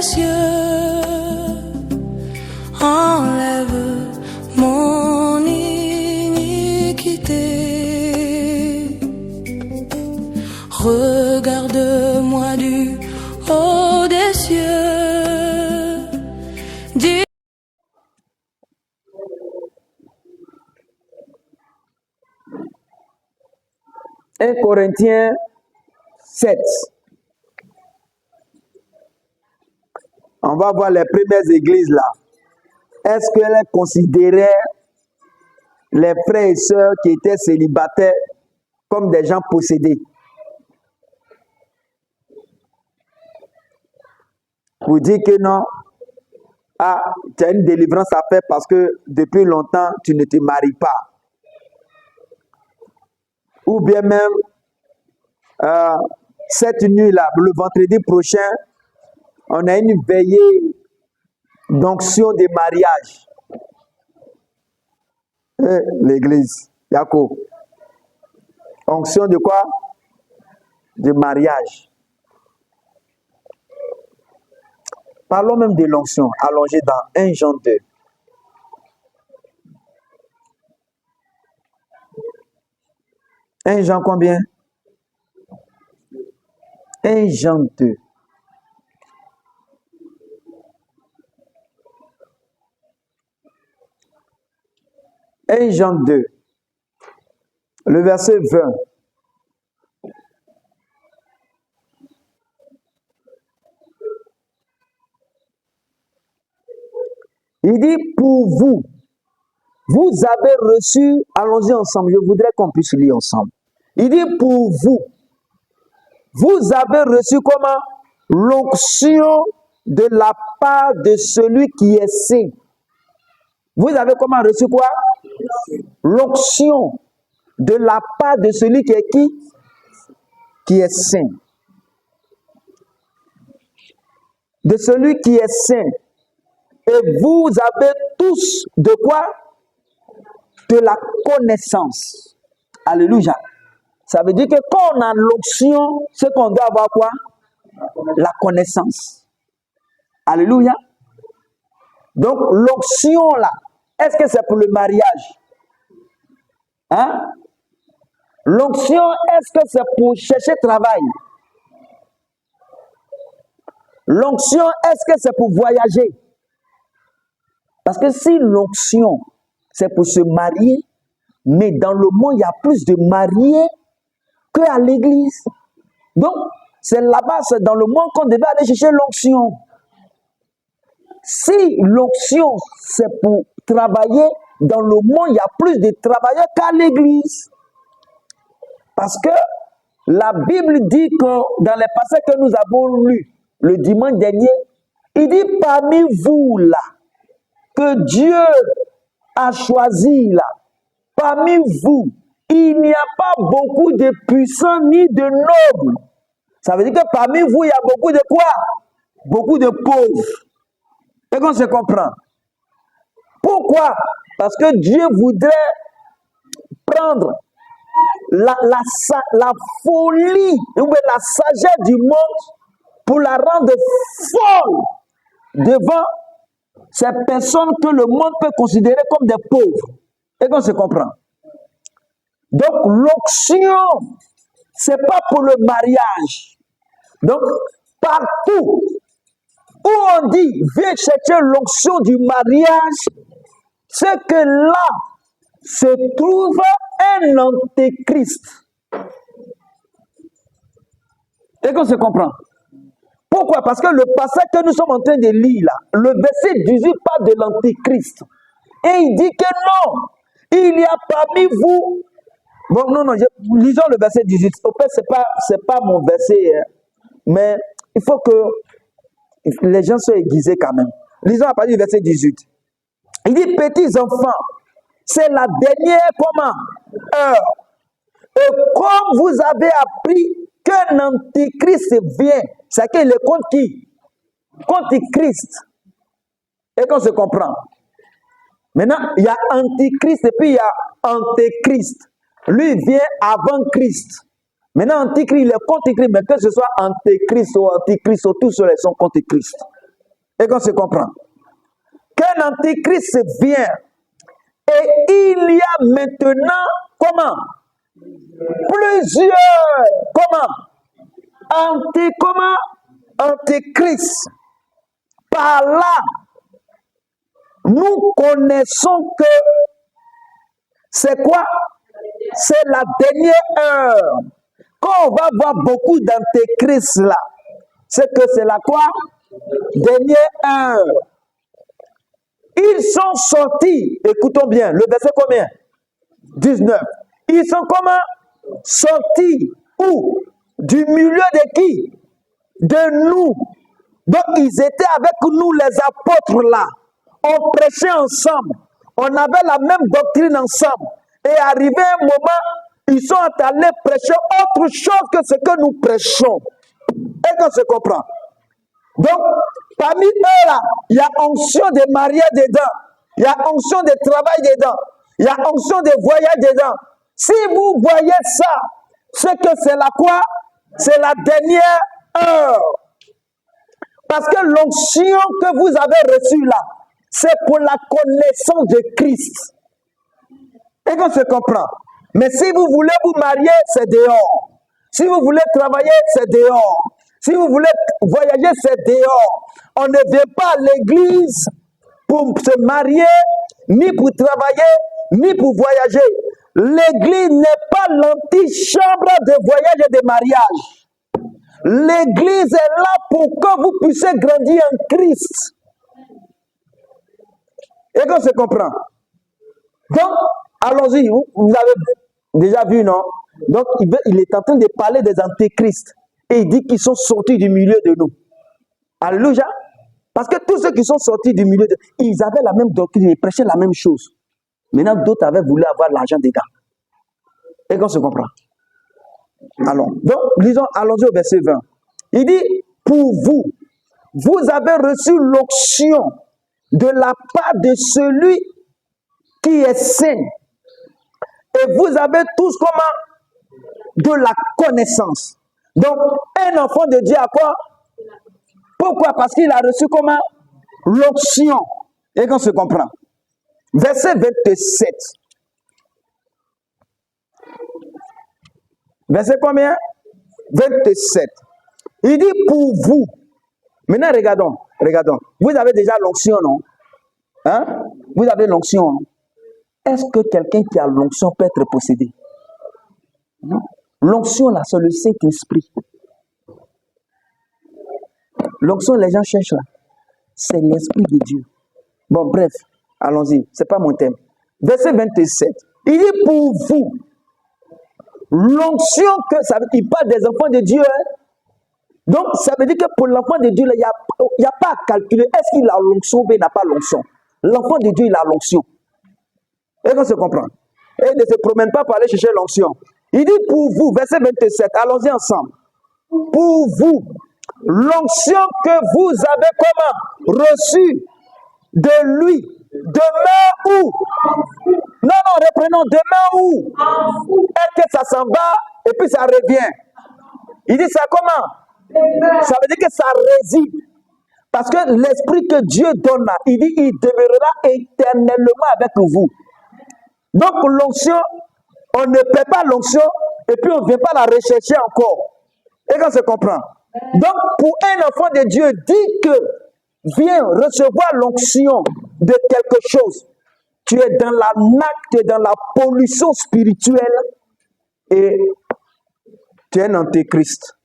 des cieux, enlève mon iniquité. Regarde-moi du haut des cieux. Dis 1 Corinthiens 7. On va voir les premières églises là. Est-ce qu'elles considéraient les frères et sœurs qui étaient célibataires comme des gens possédés? Vous dites que non. Ah, tu as une délivrance à faire parce que depuis longtemps, tu ne te maries pas. Ou bien même, cette nuit-là, le vendredi prochain, on a une veillée d'onction de mariage. L'église, Jacob. Onction de quoi? De mariage. Parlons même de l'onction, allongée dans 1 Jean 2. Un Jean combien? 1 Jean 2. Un Jean 2, le verset 20. Il dit, pour vous, vous avez reçu, allons-y ensemble, je voudrais qu'on puisse lire ensemble. Il dit, pour vous, vous avez reçu comment? L'onction de la part de celui qui est saint. Vous avez comment reçu quoi? L'onction de la part de celui qui est qui? Qui est saint. De celui qui est saint. Et vous avez tous de quoi? De la connaissance. Alléluia. Ça veut dire que quand on a l'onction, c'est qu'on doit avoir quoi? La connaissance. Alléluia. Donc l'onction là, est-ce que c'est pour le mariage? Hein? L'onction, est-ce que c'est pour chercher travail? L'onction, est-ce que c'est pour voyager? Parce que si l'onction, c'est pour se marier, mais dans le monde, il y a plus de mariés qu'à l'église. Donc, c'est là-bas, c'est dans le monde qu'on devait aller chercher l'onction. Si l'onction, c'est pour travailler, dans le monde, il y a plus de travailleurs qu'à l'église. Parce que la Bible dit que dans les passages que nous avons lus le dimanche dernier, il dit parmi vous là, que Dieu a choisi là, parmi vous, il n'y a pas beaucoup de puissants ni de nobles. Ça veut dire que parmi vous, il y a beaucoup de quoi? Beaucoup de pauvres. Et qu'on se comprend. Pourquoi? Parce que Dieu voudrait prendre la folie ou la sagesse du monde pour la rendre folle devant ces personnes que le monde peut considérer comme des pauvres. Et qu'on se comprend. Donc l'onction, ce n'est pas pour le mariage. Donc partout où on dit viens chercher l'onction du mariage, c'est que là se trouve un antéchrist. Et qu'on se comprend. Pourquoi? Parce que le passage que nous sommes en train de lire là, le verset 18 parle de l'antéchrist. Et il dit que non, il y a parmi vous. Bon, non, lisons le verset 18. Au fait, c'est pas mon verset, hein, mais il faut que les gens soient aiguisés quand même. Lisons à partir du verset 18. Il dit, petits enfants, c'est la dernière comment? Heure. Et comme vous avez appris qu'un antichrist vient, c'est qu'il est contre qui? Contre Christ. Et qu'on se comprend. Maintenant, il y a antichrist et puis il y a antéchrist. Lui vient avant Christ. Maintenant, antichrist, il est contre Christ, mais que ce soit antéchrist ou antichrist, tous ceux-là sont contre Christ. Et qu'on se comprend. Qu'un antéchrist vient. Et il y a maintenant, comment? Plusieurs, comment? Antéchrist. Par là, nous connaissons que c'est quoi? C'est la dernière heure. Quand on va voir beaucoup d'antéchrists là, c'est que c'est la quoi? Dernière heure. Ils sont sortis, écoutons bien, le verset combien? 19. Ils sont comment? Sortis où? Du milieu de qui? De nous. Donc ils étaient avec nous les apôtres là. On prêchait ensemble. On avait la même doctrine ensemble. Et arrivé un moment, ils sont allés prêcher autre chose que ce que nous prêchons. Et qu'on se comprend. Donc, parmi eux là, il y a onction de mariage dedans. Il y a onction de travail dedans. Il y a onction de voyage dedans. Si vous voyez ça, c'est que c'est la quoi? C'est la dernière heure. Parce que l'onction que vous avez reçue là, c'est pour la connaissance de Christ. Et qu'on se comprend. Mais si vous voulez vous marier, c'est dehors. Si vous voulez travailler, c'est dehors. Si vous voulez voyager, c'est dehors. On ne vient pas à l'église pour se marier, ni pour travailler, ni pour voyager. L'église n'est pas l'antichambre de voyage et de mariage. L'église est là pour que vous puissiez grandir en Christ. Et qu'on se comprend. Donc, allons-y. Vous avez déjà vu, non? Donc, il est en train de parler des antéchrists. Et il dit qu'ils sont sortis du milieu de nous. Alléluia. Parce que tous ceux qui sont sortis du milieu de nous, ils avaient la même doctrine, ils prêchaient la même chose. Maintenant, d'autres avaient voulu avoir l'argent des gars. Et qu'on se comprend. Alors, donc, lisons, allons-y au verset 20. Il dit, pour vous, vous avez reçu l'onction de la part de celui qui est saint. Et vous avez tous comment? De la connaissance. Donc, un enfant de Dieu a quoi? Pourquoi? Parce qu'il a reçu comment? L'onction. Et qu'on se comprend. Verset 27. Verset combien? 27. Il dit pour vous. Maintenant, regardons. Vous avez déjà l'onction, non? Hein? Vous avez l'onction. Non? Est-ce que quelqu'un qui a l'onction peut être possédé? Non? L'onction, là, c'est le Saint-Esprit. L'onction, les gens cherchent là. C'est l'Esprit de Dieu. Bon, bref, allons-y. Ce n'est pas mon thème. Verset 27. Il dit pour vous. L'onction, ça veut dire, il parle des enfants de Dieu. Hein? Donc, ça veut dire que pour l'enfant de Dieu, il n'y a pas à calculer. Est-ce qu'il a l'onction ou il n'a pas l'onction? L'enfant de Dieu, il a l'onction. Et qu'on se comprend. Et il ne se promène pas pour aller chercher l'onction. Il dit pour vous, verset 27, allons-y ensemble. Pour vous, l'onction que vous avez comment? Reçue de lui. Demain où? Non, reprenons. Demain où? Est-ce que ça s'en va et puis ça revient? Il dit ça comment? Ça veut dire que ça réside. Parce que l'esprit que Dieu donne là, il dit il demeurera éternellement avec vous. Donc l'onction, on ne paie pas l'onction et puis on ne vient pas la rechercher encore. Et qu'on se comprend. Donc pour un enfant de Dieu, dit que viens recevoir l'onction de quelque chose. Tu es dans la nappe, tu es dans la pollution spirituelle et tu es un antéchrist.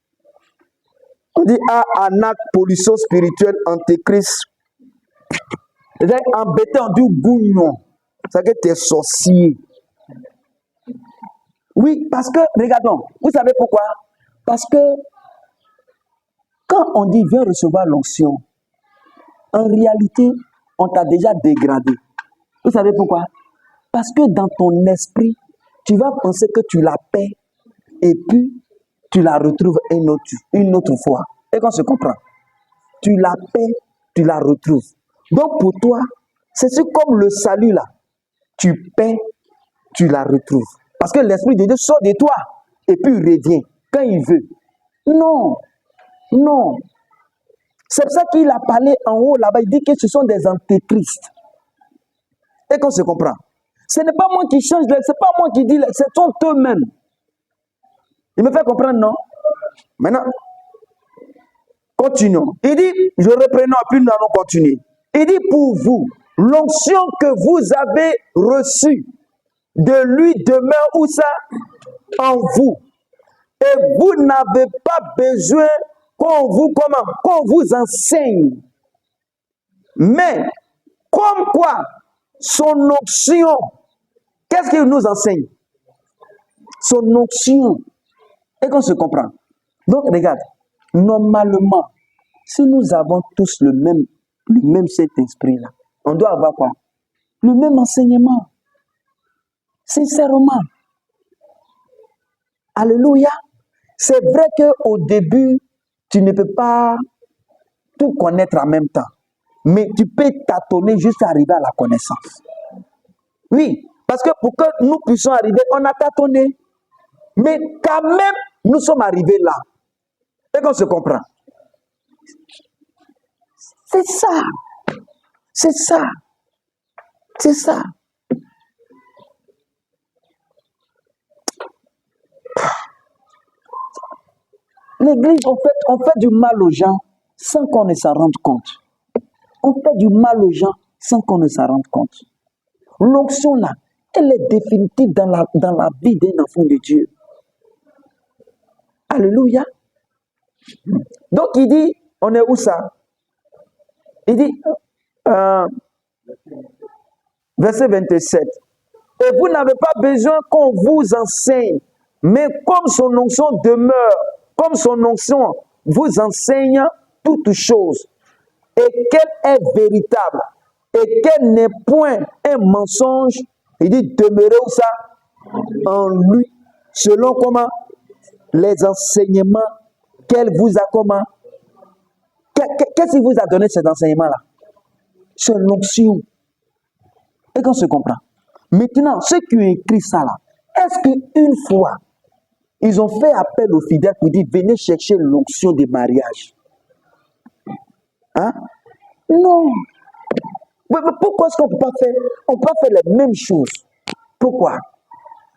On dit anak, pollution spirituelle, antéchrist. C'est embêté, on dit gougnon. Ça veut dire que tu es sorcier. Oui, parce que, regardons, vous savez pourquoi? Parce que quand on dit viens recevoir l'onction, en réalité, on t'a déjà dégradé. Vous savez pourquoi? Parce que dans ton esprit, tu vas penser que tu la paies et puis tu la retrouves une autre fois. Et qu'on se comprend. Tu la paies, tu la retrouves. Donc pour toi, c'est comme le salut là. Tu paies, tu la retrouves. Parce que l'Esprit de Dieu sort de toi et puis il revient quand il veut. Non. C'est pour ça qu'il a parlé en haut là-bas. Il dit que ce sont des antéchrists. Et qu'on se comprend. Ce n'est pas moi qui change, ce n'est pas moi qui dis, ce sont eux-mêmes. Il me fait comprendre, non? Maintenant, continuons. Il dit, je reprends, puis nous allons continuer. Il dit, pour vous, l'onction que vous avez reçue de lui demeure où ça? En vous. Et vous n'avez pas besoin qu'on vous enseigne. Mais, comme quoi, son onction, qu'est-ce qu'il nous enseigne? Son onction. Et qu'on se comprend. Donc, regarde, normalement, si nous avons tous le même cet esprit-là, on doit avoir quoi? Le même enseignement. Sincèrement. Alléluia. C'est vrai qu'au début, tu ne peux pas tout connaître en même temps. Mais tu peux tâtonner jusqu'à arriver à la connaissance. Oui, parce que pour que nous puissions arriver, on a tâtonné. Mais quand même, nous sommes arrivés là. Et qu'on se comprend. C'est ça. C'est ça. C'est ça. L'église, on fait du mal aux gens sans qu'on ne s'en rende compte. On fait du mal aux gens sans qu'on ne s'en rende compte. L'onction là, elle est définitive dans la vie d'un enfant de Dieu. Alléluia. Donc il dit, on est où ça? Il dit, verset 27. Et vous n'avez pas besoin qu'on vous enseigne, mais comme son onction demeure, comme son onction vous enseigne toutes choses, et qu'elle est véritable, et qu'elle n'est point un mensonge, il dit, demeurez où ça? En lui, selon comment? Les enseignements qu'elle vous a comment? Qu'est-ce qu'il vous a donné cet enseignement-là? C'est l'onction. Et qu'on se comprend. Maintenant, ceux qui ont écrit ça là, est-ce qu'une fois, ils ont fait appel aux fidèles pour dire, venez chercher l'onction de mariage? Hein? Non. Mais pourquoi est-ce qu'on ne peut pas faire? On ne peut pas faire les mêmes choses. Pourquoi?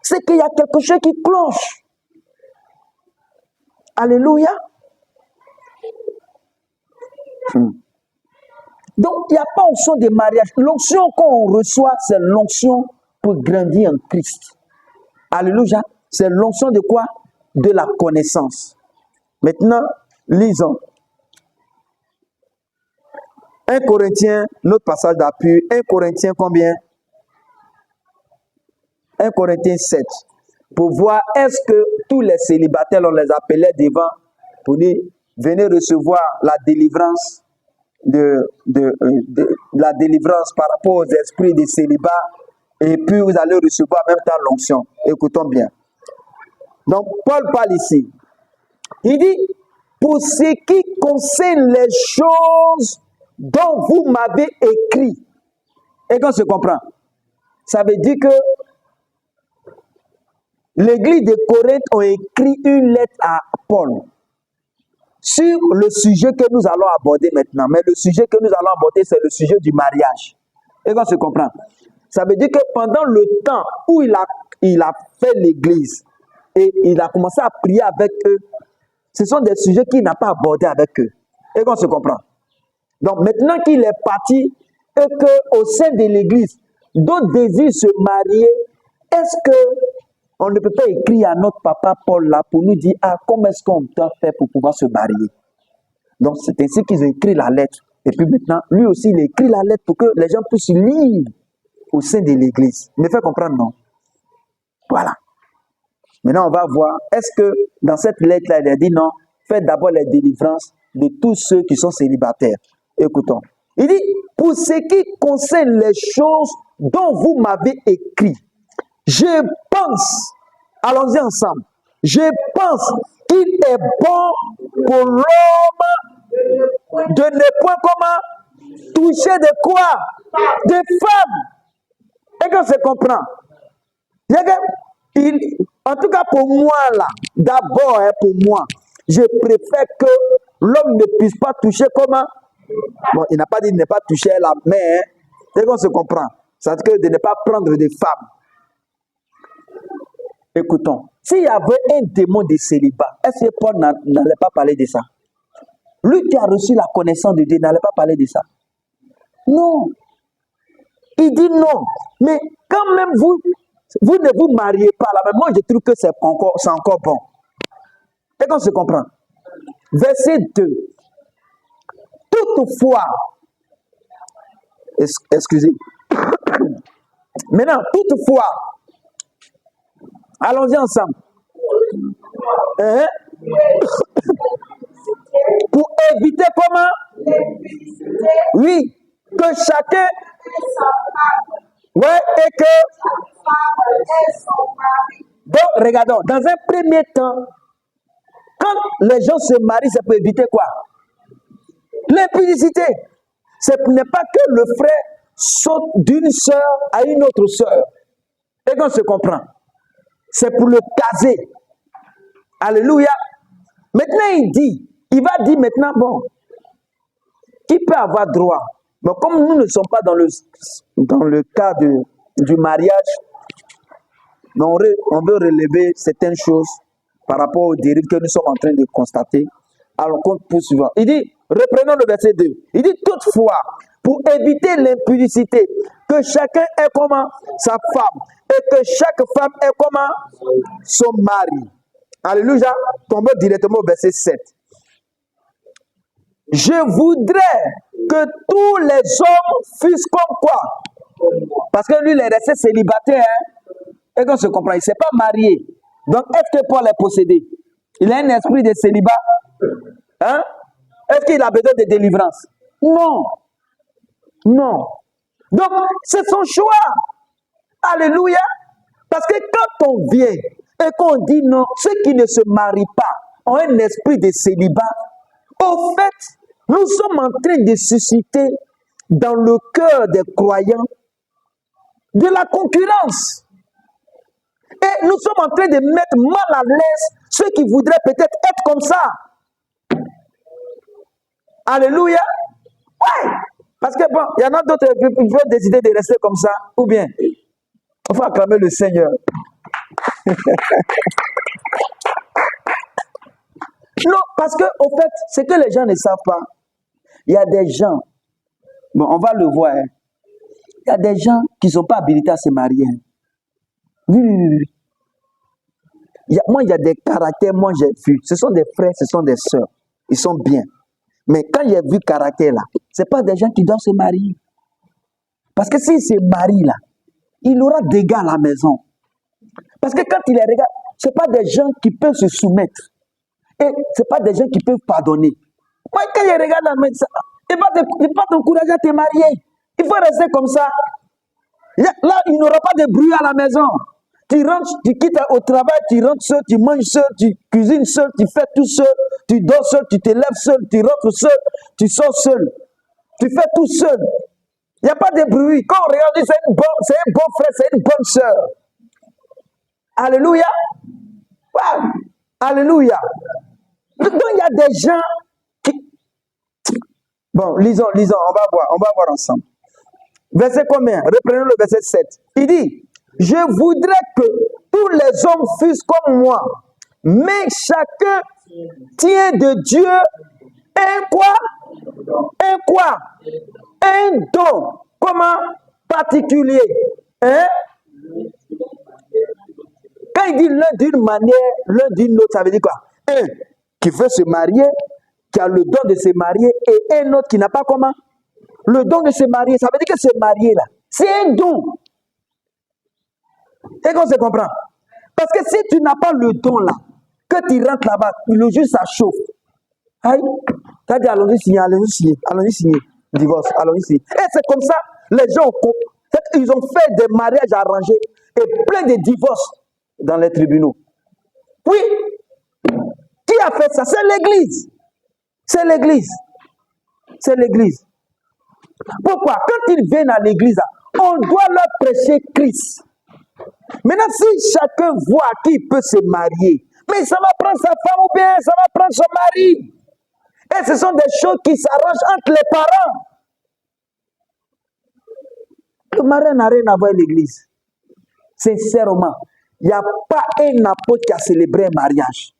C'est qu'il y a quelque chose qui cloche. Alléluia. Donc, il n'y a pas onction de mariage. L'onction qu'on reçoit, c'est l'onction pour grandir en Christ. Alléluia. C'est l'onction de quoi? De la connaissance. Maintenant, lisons. 1 Corinthiens, notre passage d'appui. 1 Corinthiens combien? 1 Corinthiens 7. Pour voir est-ce que tous les célibataires, on les appelait devant pour dire, venez recevoir la délivrance la délivrance par rapport aux esprits de célibat, et puis vous allez recevoir en même temps l'onction. Écoutons bien. Donc, Paul parle ici. Il dit, pour ce qui concerne les choses dont vous m'avez écrit, et qu'on se comprend, ça veut dire que l'église de Corinthe a écrit une lettre à Paul sur le sujet que nous allons aborder maintenant. Mais le sujet que nous allons aborder, c'est le sujet du mariage. Et qu'on se comprend. Ça veut dire que pendant le temps où il a fait l'église et il a commencé à prier avec eux, ce sont des sujets qu'il n'a pas abordés avec eux. Et qu'on se comprend. Donc maintenant qu'il est parti et qu'au sein de l'église, d'autres désirent se marier, est-ce que on ne peut pas écrire à notre papa Paul là pour nous dire, comment est-ce qu'on doit faire pour pouvoir se marier? Donc c'est ainsi qu'ils ont écrit la lettre. Et puis maintenant, lui aussi, il a écrit la lettre pour que les gens puissent lire au sein de l'église. Il me fait comprendre, non? Voilà. Maintenant, on va voir, est-ce que dans cette lettre-là, il a dit non, faites d'abord les délivrances de tous ceux qui sont célibataires. Écoutons. Il dit, pour ce qui concerne les choses dont vous m'avez écrit, je pense, allons-y ensemble, je pense qu'il est bon pour l'homme de ne point comment toucher de quoi? Des femmes. Et qu'on se comprend. En tout cas pour moi là, d'abord pour moi, je préfère que l'homme ne puisse pas toucher comment? Bon, il n'a pas dit de ne pas toucher la main. Hein. Dès qu'on se comprend. C'est-à-dire que de ne pas prendre des femmes. Écoutons. S'il y avait un démon de célibat, est-ce que Paul n'allait pas parler de ça? Lui qui a reçu la connaissance de Dieu n'allait pas parler de ça. Non. Il dit non. Mais quand même, vous ne vous mariez pas là. Mais moi, je trouve que c'est encore bon. Et qu'on se comprend. Verset 2. Toutefois, excusez. Maintenant, toutefois, allons-y ensemble. Hein? Pour éviter comment? Oui, que chacun. Ouais, et que. Donc, regardons, dans un premier temps, quand les gens se marient, ça peut éviter quoi? L'impudicité. Ce n'est pas que le frère saute d'une sœur à une autre sœur. Et qu'on se comprend. C'est pour le caser. Alléluia. Maintenant, il va dire maintenant, bon, qui peut avoir droit? Bon, comme nous ne sommes pas dans le cas du mariage, on veut relever certaines choses par rapport aux dérives que nous sommes en train de constater. Alors, compte poursuivant. Il dit, reprenons le verset 2. Il dit, toutefois, pour éviter l'impudicité, que chacun ait comment? Sa femme. Et que chaque femme ait comment? Son mari. Alléluia. Tombons directement au verset 7. Je voudrais que tous les hommes fussent comme quoi? Parce que lui, il est resté célibataire. Hein? Et qu'on se comprend, il ne s'est pas marié. Donc, est-ce que Paul est possédé? Il a un esprit de célibat? Hein? Est-ce qu'il a besoin de délivrance? Non. Non. Donc, c'est son choix. Alléluia. Parce que quand on vient et qu'on dit non, ceux qui ne se marient pas ont un esprit de célibat, au fait, nous sommes en train de susciter dans le cœur des croyants de la concurrence. Et nous sommes en train de mettre mal à l'aise ceux qui voudraient peut-être être comme ça. Alléluia. Ouais. Parce que bon, il y en a d'autres qui veulent décider de rester comme ça. Ou bien, il faut acclamer le Seigneur. Non, parce que au fait, ce que les gens ne savent pas, il y a des gens, bon, on va le voir, hein. Il y a des gens qui ne sont pas habilités à se marier. Oui. Moi, il y a des caractères, moi j'ai vu. Ce sont des frères, ce sont des sœurs. Ils sont bien. Mais quand il y a vu caractère là, ce n'est pas des gens qui doivent se marier. Parce que s'il se marie là, il aura des dégâts à la maison. Parce que quand il les regarde, ce n'est pas des gens qui peuvent se soumettre. Et ce n'est pas des gens qui peuvent pardonner. Moi, quand il regarde la maison, il ne va pas t'encourager à te marier. Il faut rester comme ça. Là, il n'aura pas de bruit à la maison. Tu rentres, tu quittes au travail, tu rentres seul, tu manges seul, tu cuisines seul, tu fais tout seul, tu dors seul, tu te lèves seul, tu rentres seul, tu sors seul. Tu fais tout seul. Il n'y a pas de bruit. Quand on regarde, c'est un bon frère, c'est une bonne sœur. Alléluia. Ouais. Alléluia. Donc, il y a des gens qui... Bon, lisons, on va voir ensemble. Verset combien? Reprenons le verset 7. Il dit, je voudrais que tous les hommes fussent comme moi, mais chacun tient de Dieu un quoi? Un quoi? Un don. Comment? Particulier. Hein? Quand il dit l'un d'une manière, l'un d'une autre, ça veut dire quoi? Un qui veut se marier, qui a le don de se marier, et un autre qui n'a pas comment? Le don de se marier. Ça veut dire que se marier là, c'est un don. Et qu'on se comprend? Parce que si tu n'as pas le don là, que tu rentres là-bas, le juge ça chauffe. Aïe, tu as dit allons-y signer, divorce, allons-y signer. Et c'est comme ça, les gens, ils ont fait des mariages arrangés et plein de divorces dans les tribunaux. Oui, qui a fait ça? C'est l'Église. C'est l'Église. C'est l'Église. Pourquoi? Quand ils viennent à l'Église, on doit leur prêcher Christ. Maintenant, si chacun voit qui peut se marier, mais ça va prendre sa femme ou bien ça va prendre son mari. Et ce sont des choses qui s'arrangent entre les parents. Le mariage n'a rien à voir avec l'église. Sincèrement, il n'y a pas un apôtre qui a célébré un mariage.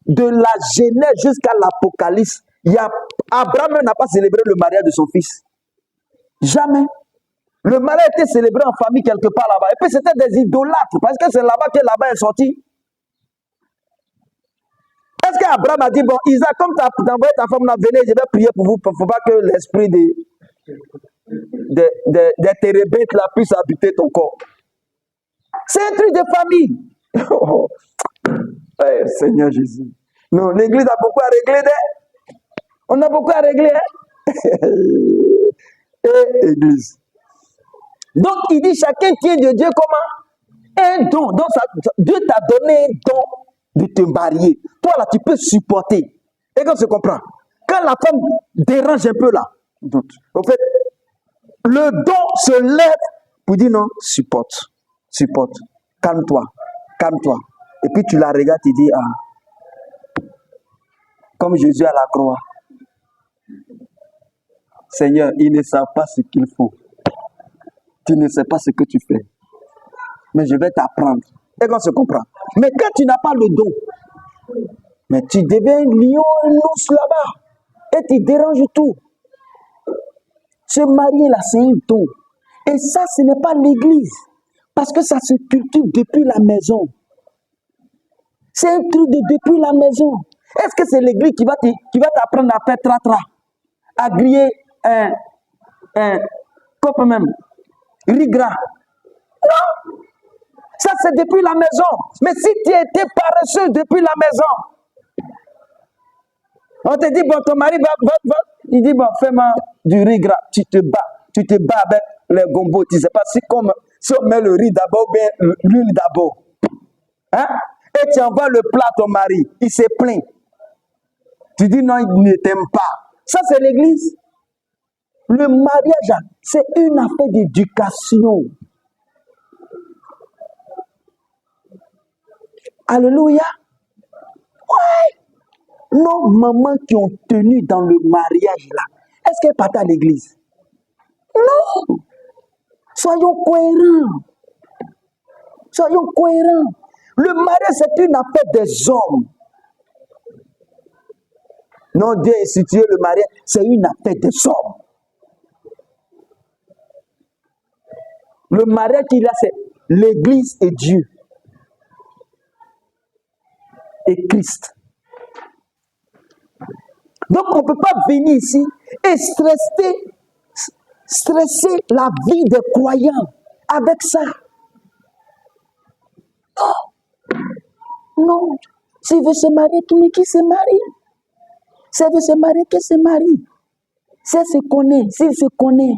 De la Genèse jusqu'à l'Apocalypse, Abraham n'a pas célébré le mariage de son fils. Jamais. Le mariage a été célébré en famille quelque part là-bas. Et puis c'était des idolâtres, parce que c'est là-bas que là-bas est sorti. Est-ce qu'Abraham a dit, bon, Isaac, comme tu as envoyé ta femme là, venez, je vais prier pour vous. Il ne faut pas que l'esprit des térébintes là puisse habiter ton corps. C'est un truc de famille. Hey, Seigneur Jésus. Non, l'église a beaucoup à régler. On a beaucoup à régler. Et église. Donc, il dit, chacun tient de Dieu comment? Un don. Donc, Dieu t'a donné un don de te marier. Toi, là, tu peux supporter. Et quand tu comprends, quand la femme dérange un peu, là, en fait, le don se lève pour dire non, supporte, calme-toi. Et puis, tu la regardes, tu dis, ah, comme Jésus à la croix. Seigneur, ils ne savent pas ce qu'il faut. Tu ne sais pas ce que tu fais. Mais je vais t'apprendre. Et qu'on se comprend. Mais quand tu n'as pas le don, mais tu deviens un lion, un ours là-bas. Et tu déranges tout. Se marier là, c'est un don. Et ça, ce n'est pas l'église. Parce que ça se cultive depuis la maison. C'est un truc de depuis la maison. Est-ce que c'est l'église qui va t'apprendre à faire tra-tra? À griller un couple même? Rigra. Non. Ça, c'est depuis la maison. Mais si tu étais paresseux depuis la maison, on te dit, bon, ton mari va. Il dit, bon, fais-moi du riz gras. Tu te bats avec les gombos. Tu ne sais pas si on met le riz d'abord ou bien l'huile d'abord. Hein? Et tu envoies le plat à ton mari. Il se plaint. Tu dis, non, il ne t'aime pas. Ça, c'est l'église. Le mariage, c'est une affaire d'éducation. Alléluia. Ouais. Nos mamans qui ont tenu dans le mariage là, est-ce qu'elles partent à l'église? Non. Soyons cohérents. Le mariage, c'est une affaire des hommes. Non, Dieu a institué le mariage, c'est une affaire des hommes. Le mariage qu'il a, c'est l'église et Dieu. Et Christ. Donc, on ne peut pas venir ici et stresser la vie des croyants avec ça. Non. S'il veut se marier, qui se marie. S'il veut se marier, qui se marie. S'il se connaît.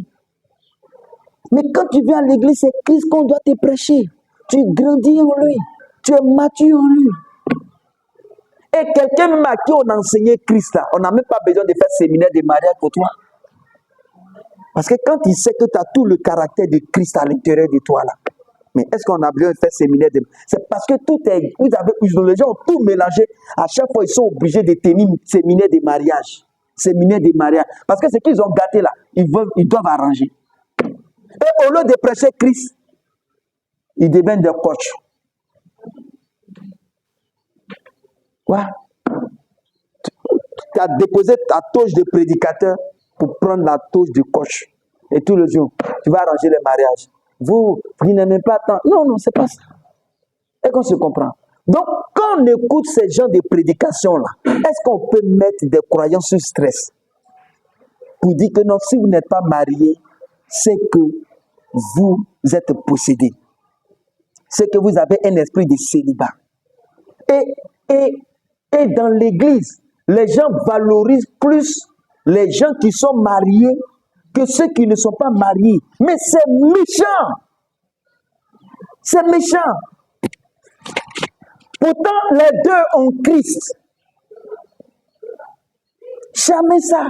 Mais quand tu viens à l'église, c'est Christ qu'on doit te prêcher. Tu grandis en lui. Tu es mature en lui. Et quelqu'un même à qui on a enseigné Christ, là, on n'a même pas besoin de faire séminaire de mariage pour toi. Parce que quand il sait que tu as tout le caractère de Christ à l'intérieur de toi, là, mais est-ce qu'on a besoin de faire séminaire de... C'est parce que tout est... Les gens ont tout mélangé. À chaque fois, ils sont obligés de tenir séminaire de mariage. Séminaire de mariage. Parce que ce qu'ils ont gâté là, ils doivent arranger. Et au lieu de prêcher Christ, ils deviennent des coachs. Quoi? Tu as déposé ta touche de prédicateur pour prendre la touche de coach. Et tout le jour, tu vas arranger les mariages. Vous n'aimez pas tant. Non, c'est pas ça. Et qu'on se comprend. Donc, quand on écoute ces genres de prédications-là, est-ce qu'on peut mettre des croyants sur stress? Pour dire que non, si vous n'êtes pas marié, c'est que vous êtes possédé. C'est que vous avez un esprit de célibat. Et dans l'église, les gens valorisent plus les gens qui sont mariés que ceux qui ne sont pas mariés. Mais c'est méchant. C'est méchant. Pourtant, les deux ont Christ. Jamais ça.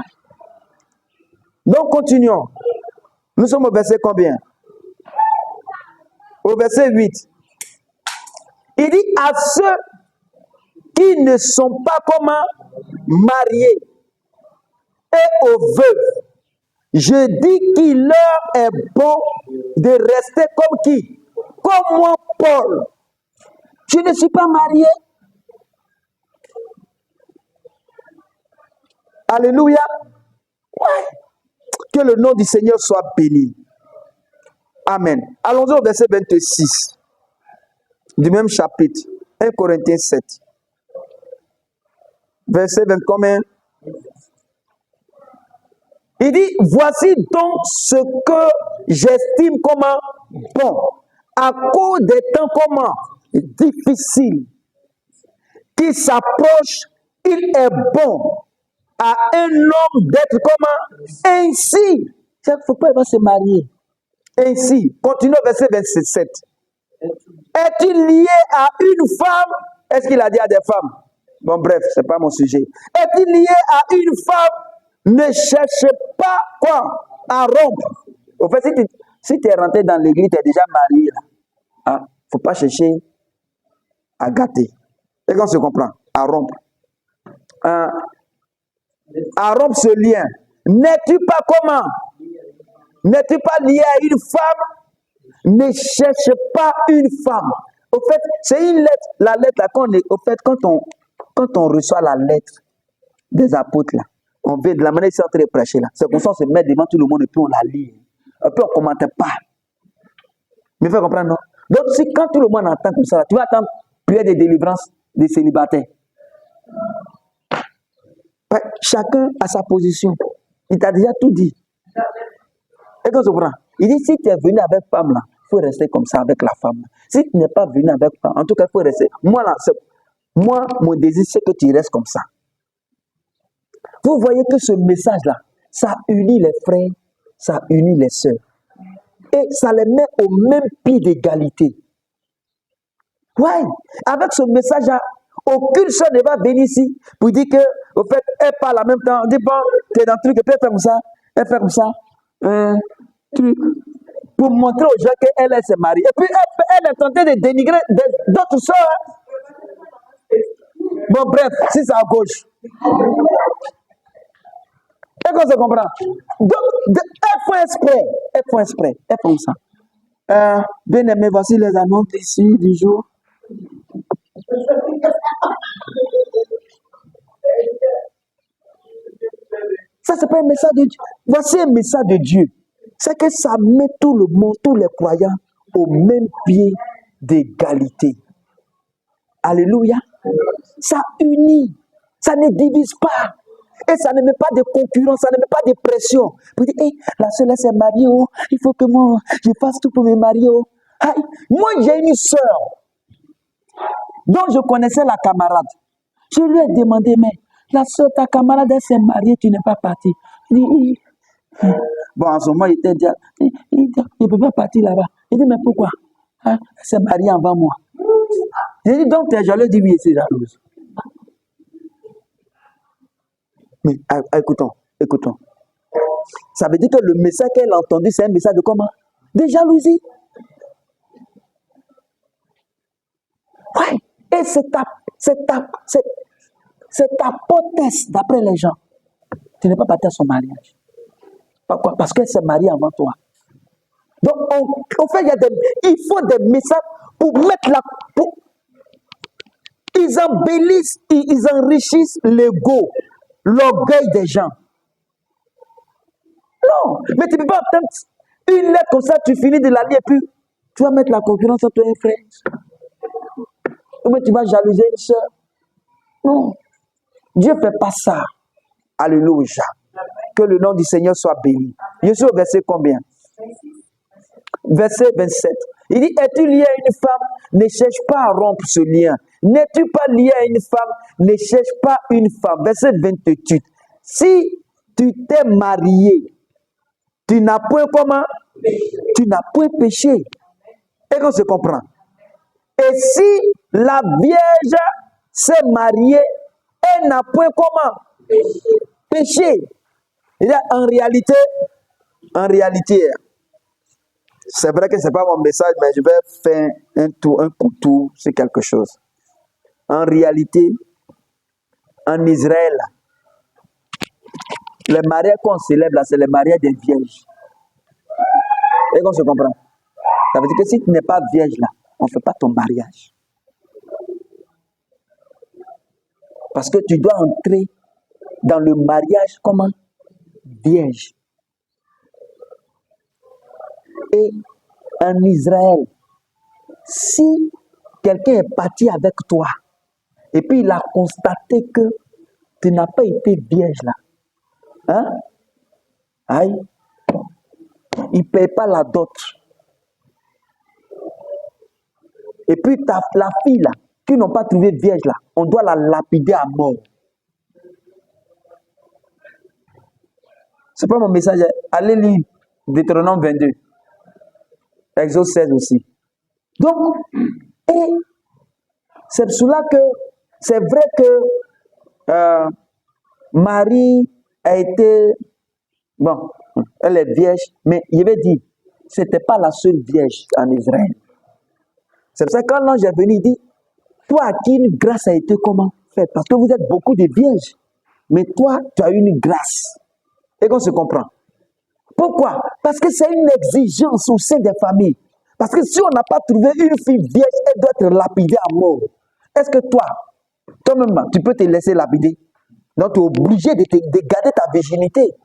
Donc, continuons. Nous sommes au verset combien? Au verset 8. Il dit à ceux qui ne sont pas comment mariés et aux veuves. Je dis qu'il leur est bon de rester comme qui? Comme moi, Paul. Je ne suis pas marié. Alléluia. Ouais. Que le nom du Seigneur soit béni. Amen. Allons-y au verset 26 du même chapitre. 1 Corinthiens 7. Verset 20 combien? Il dit, voici donc ce que j'estime comment bon, à cause des temps comment difficiles qui s'approchent, il est bon à un homme d'être comment ainsi. Il ne faut pas se marier. Ainsi, continue au verset 27. Est-il lié à une femme? Est-ce qu'il a dit à des femmes? Bon, bref, ce n'est pas mon sujet. Est-il lié à une femme? Ne cherche pas quoi? À rompre. Au fait, si tu es rentré dans l'église, tu es déjà marié. Il ne faut pas chercher à gâter. Et qu'on se comprend? À rompre. À rompre ce lien. N'es-tu pas comment? N'es-tu pas lié à une femme? Ne cherche pas une femme. Au fait, c'est une lettre. La lettre, là, quand on reçoit la lettre des apôtres, là, on veut de la manière dont ils sont prêchés, là. C'est comme ça, on se met devant tout le monde et puis on la lit. Et puis on ne commente pas. Mais il faut comprendre, non? Donc, si quand tout le monde entend comme ça, tu vas attendre prière de délivrance des célibataires. Chacun a sa position. Il t'a déjà tout dit. Et quand tu comprends, il dit, si tu es venu avec femme, là, il faut rester comme ça avec la femme. Là. Si tu n'es pas venu avec femme, en tout cas, il faut rester. Moi, mon désir, c'est que tu restes comme ça. Vous voyez que ce message-là, ça unit les frères, ça unit les sœurs. Et ça les met au même pied d'égalité. Ouais, avec ce message-là, aucune sœur ne va venir ici pour dire que, au fait, elle parle en même temps. On dit, bon, tu es dans le truc, elle fait comme ça, elle fait comme ça. Pour montrer aux gens qu'elle se marie. Et puis, elle est tentée de dénigrer d'autres sœurs. Bon, bref, si c'est à gauche. Et qu'on se comprend. Donc, elles font exprès. Elles font ça. Bien aimé, voici les annonces ici du jour. Ça, c'est pas un message de Dieu. Voici un message de Dieu. C'est que ça met tout le monde, tous les croyants, au même pied d'égalité. Alléluia. Ça unit. Ça ne divise pas. Et ça ne met pas de concurrence, ça ne met pas de pression. Vous dites, hey, la seule s'est mariée, oh, il faut que moi, je fasse tout pour me marier. Oh. Hey, moi, j'ai une soeur dont je connaissais la camarade. Je lui ai demandé, mais la soeur, ta camarade, elle s'est mariée, tu n'es pas parti. Il dit, bon, en ce moment, il était déjà, il ne peut pas partir là-bas. Il dit, mais pourquoi? Elle s'est mariée avant moi. J'ai dit, donc tu es jaloux? Il dit, oui, c'est jalouse. Mais écoutons. Ça veut dire que le message qu'elle a entendu, c'est un message de comment? De jalousie. Ouais. Et c'est ta potesse d'après les gens. Tu n'es pas parti à son mariage. Pourquoi? Parce qu'elle s'est mariée avant toi. Donc, en fait, il faut des messages pour mettre ils embellissent, ils enrichissent l'ego, l'orgueil des gens. Non, mais tu ne peux pas attendre une lettre comme ça, tu finis de la lire et puis tu vas mettre la concurrence entre un frère. Ou bien tu vas jalouser une soeur. Non, Dieu ne fait pas ça. Alléluia. Que le nom du Seigneur soit béni. Je suis au verset combien? Verset 27. Il dit, es-tu lié à une femme? Ne cherche pas à rompre ce lien. N'es-tu pas lié à une femme? Ne cherche pas une femme. Verset 28. Si tu t'es marié, tu n'as point comment? Tu n'as point péché. Et qu'on se comprend. Et si la Vierge s'est mariée, elle n'a point comment? Péché. En réalité, c'est vrai que ce n'est pas mon message, mais je vais faire un coup de tour sur quelque chose. en réalité, en Israël, les mariages qu'on célèbre là, c'est les mariages des vierges. Et qu'on se comprend. Ça veut dire que si tu n'es pas vierge là, on ne fait pas ton mariage. Parce que tu dois entrer dans le mariage comment? Vierge. Et en Israël, si quelqu'un est parti avec toi, et puis il a constaté que tu n'as pas été vierge là, hein? Aïe, il ne paye pas la dot. Et puis la fille là, qui n'ont pas trouvé vierge là, on doit la lapider à mort. C'est pas mon message. Allez lire Deutéronome 22. Exode 16 aussi. Donc, et c'est pour cela que c'est vrai que Marie a été, bon, elle est vierge, mais il avait dit, ce n'était pas la seule vierge en Israël. C'est pour ça que quand l'ange est venu, il dit, toi à qui une grâce a été comment faite? Parce que vous êtes beaucoup de vierges, mais toi, tu as eu une grâce. Et qu'on se comprend. Pourquoi? Parce que c'est une exigence au sein des familles. Parce que si on n'a pas trouvé une fille vierge, elle doit être lapidée à mort. Est-ce que toi-même, tu peux te laisser lapider? Donc, tu es obligé de garder ta virginité.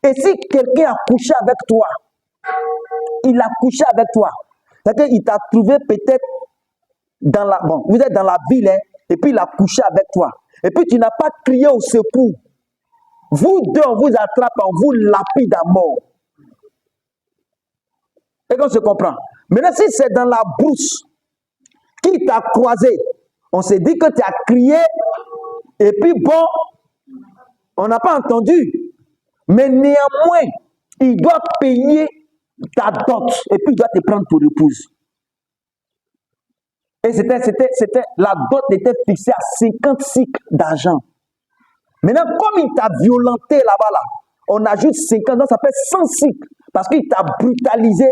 Et si quelqu'un a couché avec toi, il a couché avec toi, c'est-à-dire qu'il t'a trouvé peut-être dans la... Bon, vous êtes dans la ville, hein, et puis il a couché avec toi. Et puis tu n'as pas crié au secours. Vous deux, on vous attrape, on vous lapide à mort. Et qu'on se comprend. Maintenant, si c'est dans la brousse, qui t'a croisé, on s'est dit que tu as crié, et puis bon, on n'a pas entendu. Mais néanmoins, il doit payer ta dot, et puis il doit te prendre pour épouse. Et la dot était fixée à 50 cycles d'argent. Maintenant, comme il t'a violenté là-bas, là, on ajoute 50, donc ça fait 100 cycles. Parce qu'il t'a brutalisé.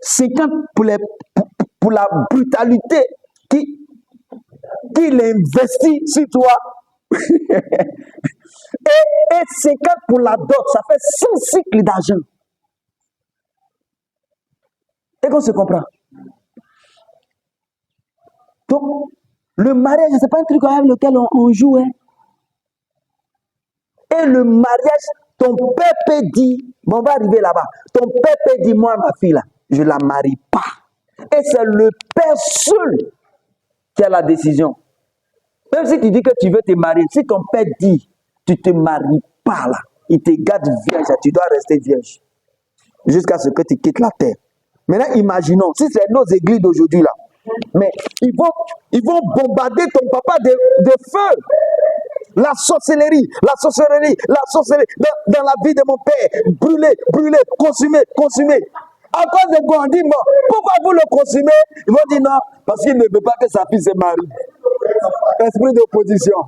50 pour la brutalité qu'il investit sur toi. et 50 pour la dot, ça fait 100 cycles d'argent. Et qu'on se comprend. Donc, le mariage, ce n'est pas un truc avec lequel on joue. Hein. Et le mariage, ton père peut dire, bon, on va arriver là-bas, ton père peut dire, moi, ma fille, là, je ne la marie pas. Et c'est le père seul qui a la décision. Même si tu dis que tu veux te marier, si ton père dit, tu ne te maries pas, là, il te garde vierge, tu dois rester vierge. Jusqu'à ce que tu quittes la terre. Maintenant, imaginons, si c'est nos églises d'aujourd'hui, là, mais ils vont bombarder ton papa de feu. La sorcellerie, dans la vie de mon père, brûler, consumer. À cause de quoi on dit, bon, pourquoi vous le consumez? Ils vont dire non, parce qu'il ne veut pas que sa fille se marie. Esprit d'opposition.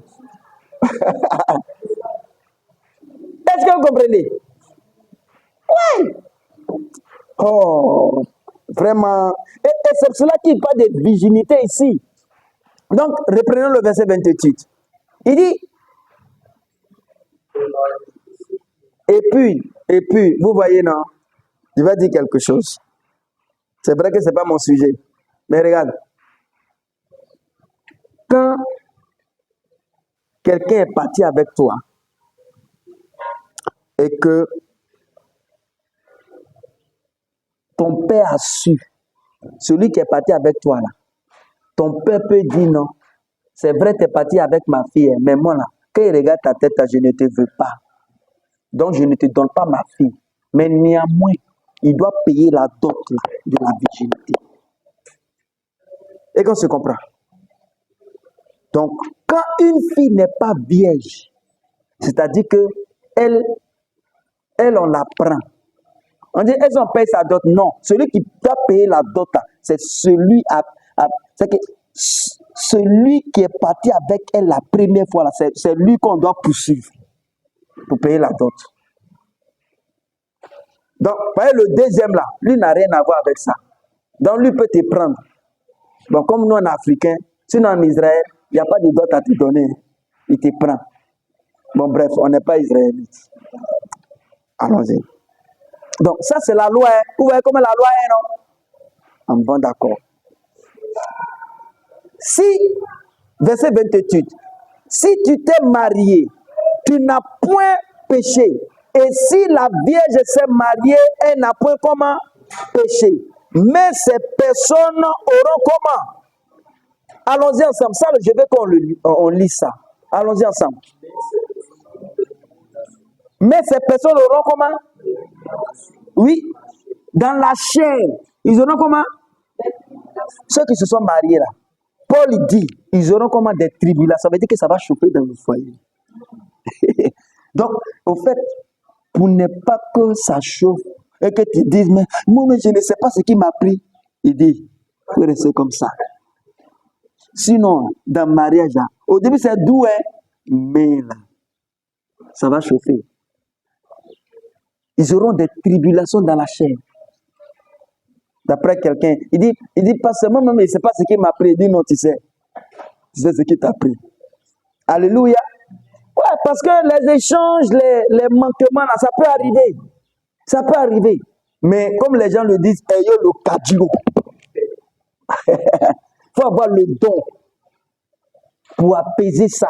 Est-ce que vous comprenez? Oui. Oh, vraiment. Et c'est pour cela qu'il parle de virginité ici. Donc, reprenons le verset 28. Il dit, et puis, vous voyez, non, je vais dire quelque chose. C'est vrai que ce n'est pas mon sujet. Mais regarde, quand quelqu'un est parti avec toi et que ton père a su, celui qui est parti avec toi là, ton père peut dire non, c'est vrai, tu es parti avec ma fille, mais moi là, quand il regarde ta tête, je ne te veux pas. Donc je ne te donne pas ma fille. Mais néanmoins, il doit payer la dot là, de la virginité. Et qu'on se comprend. Donc, quand une fille n'est pas vierge, c'est-à-dire que elle on la prend. On dit, elles ont payé sa dot. Non, celui qui doit payer la dot, c'est celui qui est parti avec elle la première fois, là, c'est lui qu'on doit poursuivre pour payer la dot. Donc, voyez, le deuxième là, lui n'a rien à voir avec ça. Donc, lui peut te prendre. Bon, comme nous en Africains, Sinon, en Israël, il n'y a pas de dot à te donner. Il te prend. Bon, bref, on n'est pas israélite. Allons-y. Donc, ça, c'est la loi. Vous voyez comment la loi est, non? Bon, d'accord. Si, verset 28, si tu t'es marié, tu n'as point péché. Et si la Vierge s'est mariée, elle n'a point comment péché. Mais ces personnes auront comment? Allons-y ensemble. Ça, je veux qu'on lit ça. Allons-y ensemble. Mais ces personnes auront comment? Oui. Dans la chair. Ils auront comment? Ceux qui se sont mariés là. Paul dit, ils auront comment des tribulations. Ça veut dire que ça va chauffer dans le foyer. Donc, au fait, pour ne pas que ça chauffe et que tu dises, mais moi, je ne sais pas ce qui m'a pris. Il dit, il faut rester comme ça. Sinon, dans le mariage, là, au début, c'est doux, hein, mais là, ça va chauffer. Ils auront des tribulations dans la chair. D'après quelqu'un, il dit pas seulement, mais il ne sait pas ce qui m'a pris. Il dit, non, tu sais ce qui t'a pris. Alléluia. Ouais, parce que les échanges, les manquements, là, ça peut arriver. Ça peut arriver. Mais comme les gens le disent, ayez le cadio. Il faut avoir le don pour apaiser ça.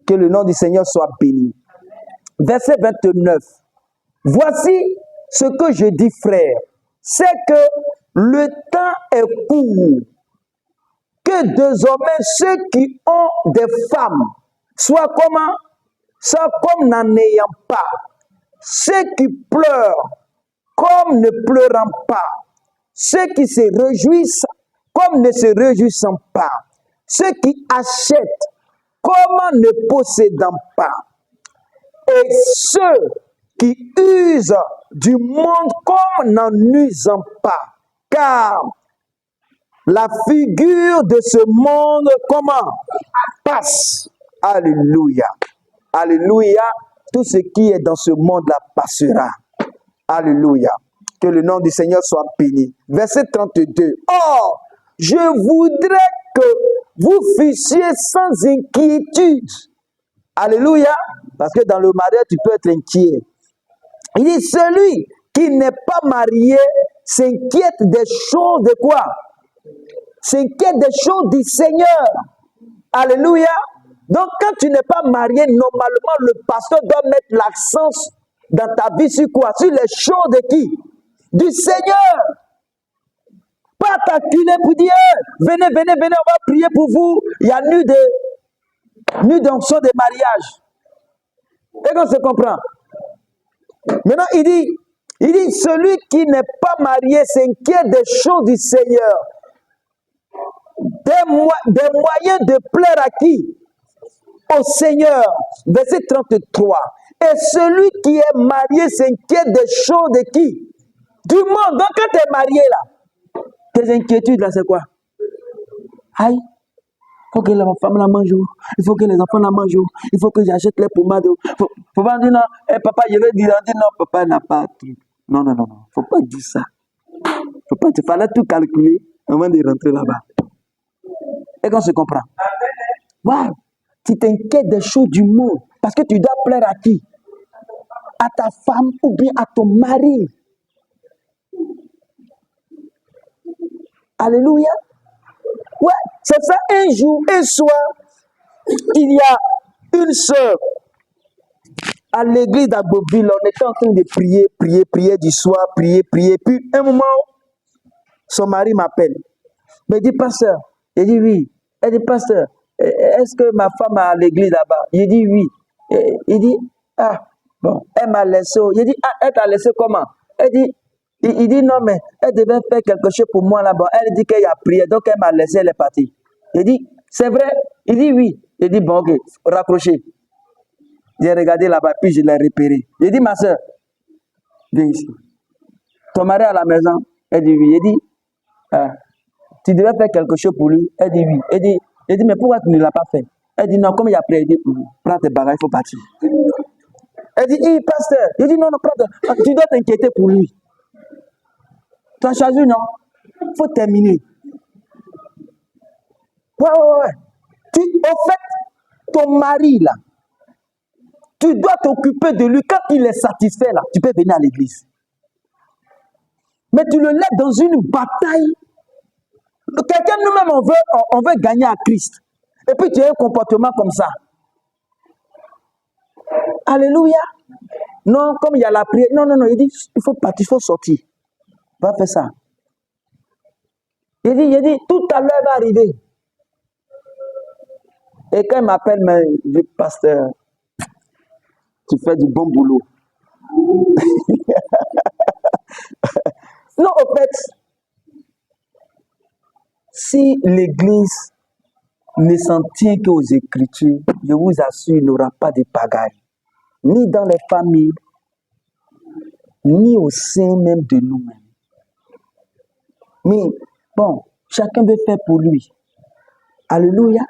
Que le nom du Seigneur soit béni. Verset 29. Voici ce que je dis, frère. C'est que le temps est court. Que désormais ceux qui ont des femmes soient comment? Soient comme n'en ayant pas. Ceux qui pleurent comme ne pleurant pas. Ceux qui se réjouissent comme ne se réjouissant pas. Ceux qui achètent comme ne possédant pas. Et ceux qui usent du monde comme n'en usant pas. Car la figure de ce monde, comment? Passe. Alléluia. Alléluia. Tout ce qui est dans ce monde-là passera. Alléluia. Que le nom du Seigneur soit béni. Verset 32. Or, je voudrais que vous fussiez sans inquiétude. Alléluia. Parce que dans le mariage, tu peux être inquiet. Il dit, celui qui n'est pas marié s'inquiète des choses de quoi? S'inquiète des choses du Seigneur. Alléluia. Donc, quand tu n'es pas marié, normalement, le pasteur doit mettre l'accent dans ta vie sur quoi? Sur les choses de qui? Du Seigneur. Pas t'acculer pour dire, venez, venez, venez, on va prier pour vous. Il y a nuit d'onction de mariage. Et qu'on se comprend. Maintenant, il dit, celui qui n'est pas marié s'inquiète des choses du Seigneur. Des moyens de plaire à qui? Au Seigneur. Verset 33. Et celui qui est marié s'inquiète des choses de qui? Du monde. Donc quand tu es marié là, tes inquiétudes là, c'est quoi? Aïe, il faut que la femme la mange, il faut que les enfants la mangent, il faut que j'achète les pommades. Faut pas dire non, papa, je vais dire non, papa n'a pas tout. Non, faut pas dire ça. Faut pas, il fallait tout calculer avant de rentrer là-bas. Et qu'on se comprend. Waouh, tu t'inquiètes des choses du monde parce que tu dois plaire à qui? À ta femme ou bien à ton mari. Alléluia. Ouais, c'est ça, un jour, un soir, il y a une sœur à l'église d'Agboville, on était en train de prier du soir, prier. Puis, un moment, son mari m'appelle. Mais il dit, pasteur, il dit oui. Elle dit, pasteur, est-ce que ma femme est à l'église là-bas? Il dit oui. Il dit, ah, bon, elle m'a laissé. Il dit, ah, elle t'a laissé comment? Il dit non, mais elle devait faire quelque chose pour moi là-bas. Elle dit qu'elle a prié, donc elle m'a laissé, elle est partie. Il dit, c'est vrai? Il dit oui. Il dit, bon, ok, raccrochez. J'ai regardé là-bas, puis je l'ai repéré. Il dit, ma soeur, viens ici. Ton mari à la maison? Elle dit oui. Il dit, ah, tu devais faire quelque chose pour lui? Elle dit oui. Il dit, mais pourquoi tu ne l'as pas fait? Elle dit non, comme il a prié, il dit, prends tes bagages, il faut partir. Elle dit, pasteur. Il dit, non, tu dois t'inquiéter pour lui. Tu as choisi, non? Il faut terminer. Ouais. Au fait, ton mari, là, tu dois t'occuper de lui. Quand il est satisfait, là, tu peux venir à l'église. Mais tu le laisses dans une bataille. Quelqu'un nous-mêmes, on veut gagner à Christ. Et puis tu as un comportement comme ça. Alléluia. Non, comme il y a la prière. Non, il dit, il faut partir, il faut sortir. Va faire ça. Il dit, tout à l'heure va arriver. Et quand il m'appelle, mais je dis, pasteur, tu fais du bon boulot. Non, au fait, si l'Église ne s'en tient qu'aux Écritures, je vous assure, il n'y aura pas de pagaille. Ni dans les familles, ni au sein même de nous-mêmes. Mais bon, chacun veut faire pour lui. Alléluia.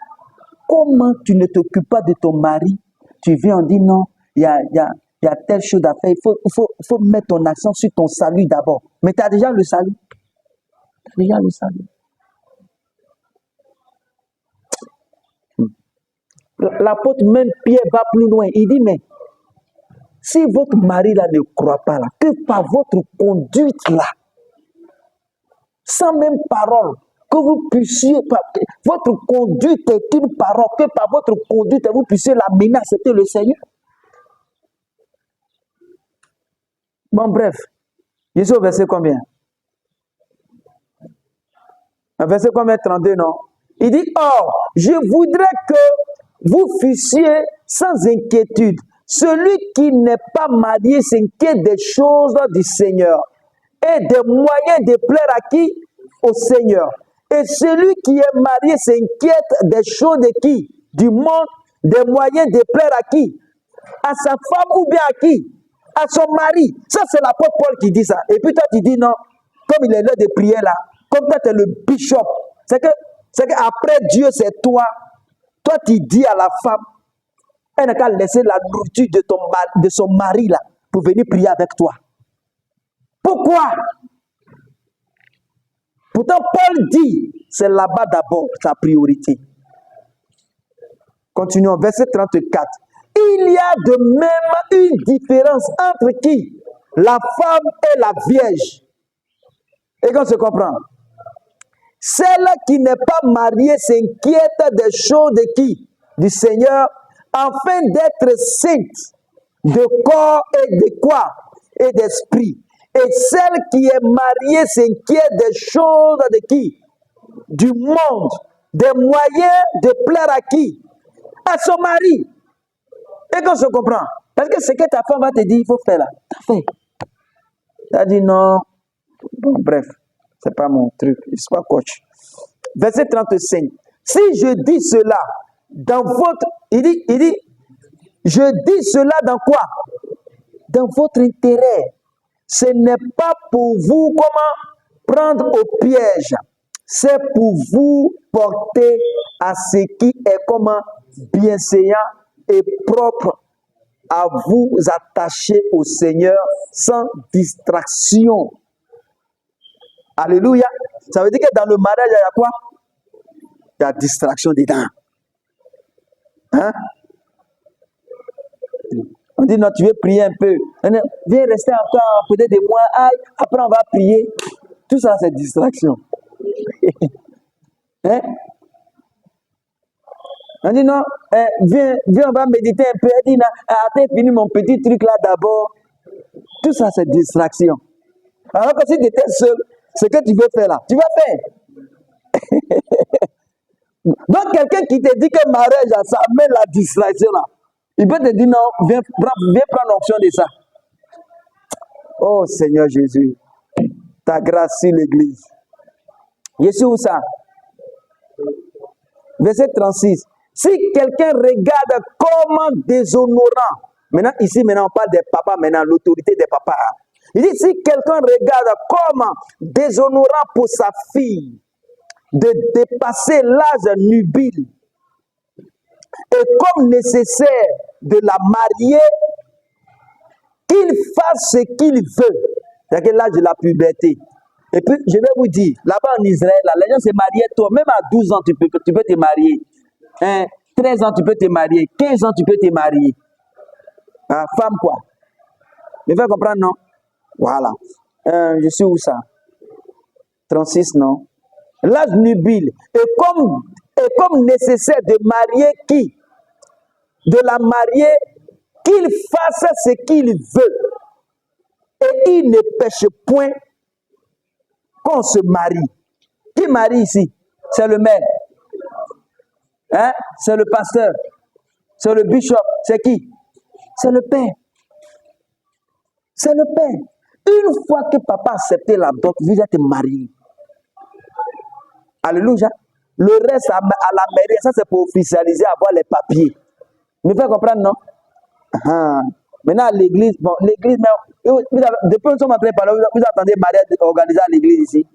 Comment tu ne t'occupes pas de ton mari? Tu viens, on dit non, il y a telle chose à faire. Il faut mettre ton accent sur ton salut d'abord. Mais tu as déjà le salut. Tu as déjà le salut. L'apôtre, même Pierre, va plus loin. Il dit, mais si votre mari là ne croit pas là, que par votre conduite là, sans même parole, que vous puissiez, votre conduite est une parole, que par votre conduite vous puissiez l'amener à accepter le Seigneur. Bon, bref, Jésus au verset combien? Verset combien? 32, non? Il dit, or, je voudrais que vous fussiez sans inquiétude. Celui qui n'est pas marié s'inquiète des choses du Seigneur et des moyens de plaire à qui? Au Seigneur. Et celui qui est marié s'inquiète des choses de qui? Du monde, des moyens de plaire à qui? À sa femme ou bien à qui? À son mari. Ça, c'est l'apôtre Paul qui dit ça. Et puis toi, tu dis non, comme il est l'heure de prier là, comme toi, tu es le bishop. C'est qu'après Dieu, c'est toi. Toi, tu dis à la femme, elle n'a qu'à laisser la nourriture de son mari là pour venir prier avec toi. Pourquoi? Pourtant, Paul dit, c'est là-bas d'abord sa priorité. Continuons, verset 34. Il y a de même une différence entre qui? La femme et la vierge. Et qu'on se comprend? Celle qui n'est pas mariée s'inquiète des choses de qui? Du Seigneur, afin d'être sainte de corps et de quoi? Et d'esprit. Et celle qui est mariée s'inquiète des choses de qui? Du monde. Des moyens de plaire à qui? À son mari. Et qu'on se comprend. Parce que ce que ta femme va te dire, il faut faire là. T'as fait. T'as dit non. Bon, bref. C'est pas mon truc. Je ne suis pas coach. Verset 35. Si je dis cela dans votre... Il dit, je dis cela dans quoi? Dans votre intérêt. Ce n'est pas pour vous comment prendre au piège. C'est pour vous porter à ce qui est comment bienséant et propre, à vous attacher au Seigneur sans distraction. Alléluia. Ça veut dire que dans le mariage, il y a quoi? Il y a distraction dedans. Hein? On dit non, tu veux prier un peu. Viens rester encore peut-être des mois. Après, on va prier. Tout ça, c'est distraction. Hein? On dit non, viens, on va méditer un peu. Elle dit non, attends, finis mon petit truc là d'abord. Tout ça, c'est distraction. Alors que si tu étais seul, ce que tu veux faire là, tu vas faire. Donc, quelqu'un qui te dit que mariage, ça amène la distraction là. Il peut te dire non, viens prendre l'option de ça. Oh Seigneur Jésus, ta grâce sur l'église. Je suis où ça? Verset 36. Si quelqu'un regarde comment déshonorant, maintenant on parle des papas, maintenant l'autorité des papas. Il dit si quelqu'un regarde comment déshonorant pour sa fille de dépasser l'âge nubile et comme nécessaire de la marier, qu'il fasse ce qu'il veut. C'est-à-dire l'âge de la puberté. Et puis, je vais vous dire, là-bas en Israël, là, les gens se mariaient tôt. Même à 12 ans, tu peux te marier. Hein? 13 ans, tu peux te marier. 15 ans, tu peux te marier. Hein? Femme, quoi. Me fais comprendre, non? Voilà. Je suis où ça? 36, non? L'âge nubile est comme nécessaire de marier qui? De la marier qu'il fasse ce qu'il veut. Et il ne pêche point qu'on se marie. Qui marie ici? C'est le maire. Hein? C'est le pasteur. C'est le bishop. C'est qui? C'est le père. C'est le père. Une fois que papa a accepté la dot, vous êtes mariés. Alléluia. Le reste à la mairie, ça c'est pour officialiser, avoir les papiers. Vous pouvez comprendre, non? Maintenant, l'église, bon, l'église, depuis que nous sommes entrés par là, vous attendez mariage organisé à l'église ici.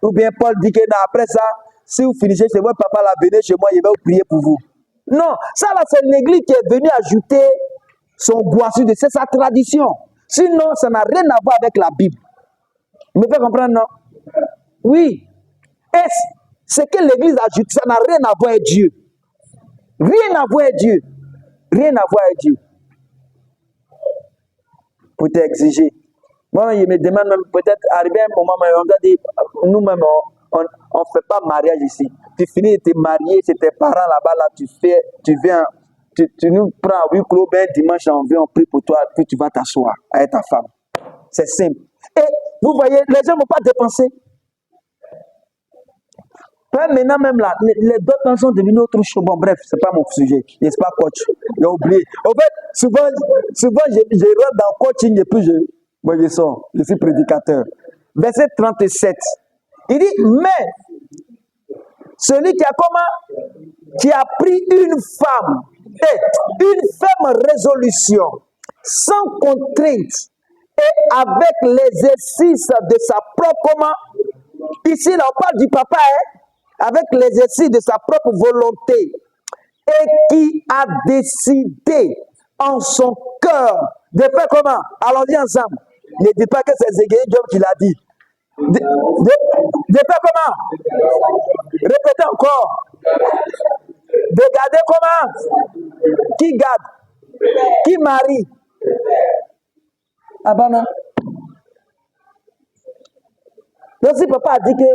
Ou bien Paul dit que non, après ça, si vous finissez chez votre papa, là, venez chez moi, il va vous prier pour vous. Non, ça là, c'est l'église qui est venue ajouter son boisson, c'est sa tradition. Sinon, ça n'a rien à voir avec la Bible. Vous me faites comprendre, non? Oui. Et ce que l'église ajoute, ça n'a rien à voir avec Dieu. Rien à voir avec Dieu. Rien à voir avec Dieu. Pour t'exiger. Moi, je me demande même, peut-être, arrivé un moment, on doit dire, nous-mêmes, on ne fait pas mariage ici. Tu finis de te marier, c'est tes parents là-bas, là, tu viens, tu nous prends à huis clos, ben dimanche, on vient, on prie pour toi, puis tu vas t'asseoir avec ta femme. C'est simple. Et vous voyez, les gens ne vont pas dépenser. Maintenant, même là, les d'autres sont devenus autre chose. Bon, bref, ce n'est pas mon sujet. N'est-ce pas, coach? J'ai oublié. En fait, souvent je rentre dans le coaching et puis je sors. Je suis prédicateur. Verset 37. Il dit, mais celui qui a pris une ferme résolution, sans contrainte, et avec l'exercice de sa propre, ici là on parle du papa, avec l'exercice de sa propre volonté, et qui a décidé en son cœur de faire comment? Allons-y ensemble. Ne dis pas que c'est Zégué Diop qui l'a dit. De faire comment? Répétez encore. De garder comment? Qui garde? Qui marie? Ah ben non. Donc si papa a dit que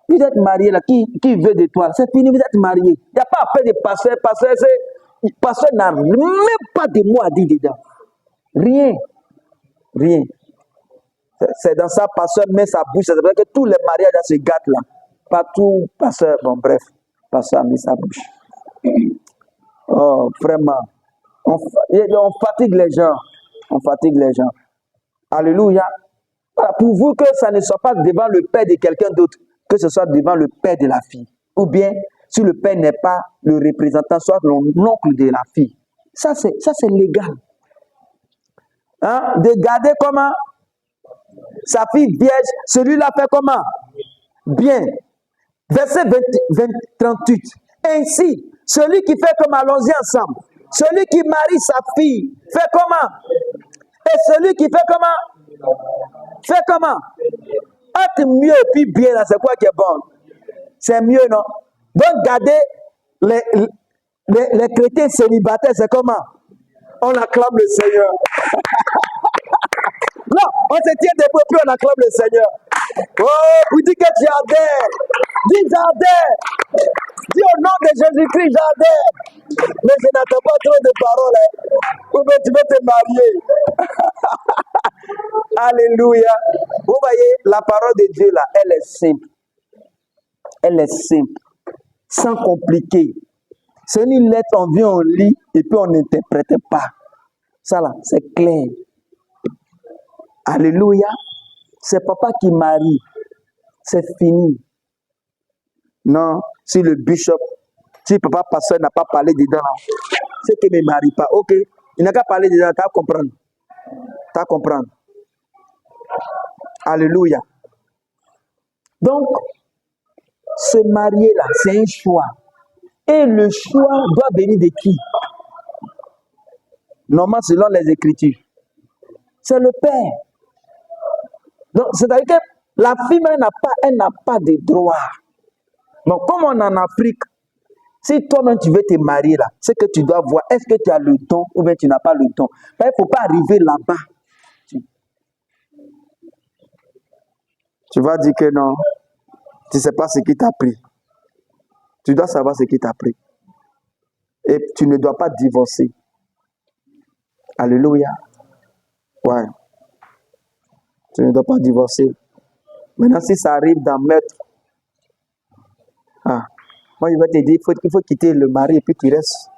vous êtes marié là, qui veut de toi? C'est fini, vous êtes marié. Il n'y a pas appel de pasteur. Pasteur n'a même pas de mots à dire dedans. Rien. Rien. C'est dans ça, pasteur met sa bouche. C'est vrai que tous les mariages se gâtent là. Pas tout, pasteur, bon bref, pasteur a mis sa bouche. Oh, vraiment. On fatigue les gens. On fatigue les gens. Alléluia. Voilà, pour vous que ça ne soit pas devant le père de quelqu'un d'autre, que ce soit devant le père de la fille. Ou bien, si le père n'est pas le représentant, soit l'oncle de la fille. Ça, c'est légal. Hein? De garder comment? Sa fille vierge, celui-là fait comment? Bien. Verset 38. Ainsi, celui qui fait comme, allons-y ensemble. Celui qui marie sa fille, fait comment? Et celui qui fait comment? Fait comment? Être mieux et puis bien, là, c'est quoi qui est bon? C'est mieux, non? Donc, garder les chrétiens célibataires, c'est comment? On acclame le Seigneur. Non, on se tient debout puis on acclame le Seigneur. Oh, vous dites que tu adhères. Dis j'adhère. Dis au nom de Jésus-Christ, j'adhère. Mais je n'entends pas trop de paroles. Ou bien tu veux te marier. Alléluia. Vous voyez, la parole de Dieu là, elle est simple. Elle est simple. Sans compliquer. C'est une lettre, on vient, on lit et puis on n'interprète pas. Ça là, c'est clair. Alléluia. C'est papa qui marie. C'est fini. Non, si le bishop, si papa pasteur n'a pas parlé dedans, c'est qu'il ne marie pas. Ok, il n'a qu'à parler dedans, tu vas comprendre. Tu vas comprendre. Alléluia. Donc, se marier là, c'est un choix. Et le choix doit venir de qui? Normalement, selon les Écritures. C'est le Père. Donc, c'est-à-dire que La fille, elle n'a pas de droit. Donc, comme on est en Afrique, si toi-même tu veux te marier là, c'est que tu dois voir, est-ce que tu as le don ou bien tu n'as pas le don. Il ne faut pas arriver là-bas. Tu vas dire que non, tu ne sais pas ce qui t'a pris. Tu dois savoir ce qui t'a pris. Et tu ne dois pas divorcer. Alléluia. Ouais. Tu ne dois pas divorcer. Maintenant, si ça arrive d'en mettre, moi je vais te dire, il faut quitter le mari et puis tu restes.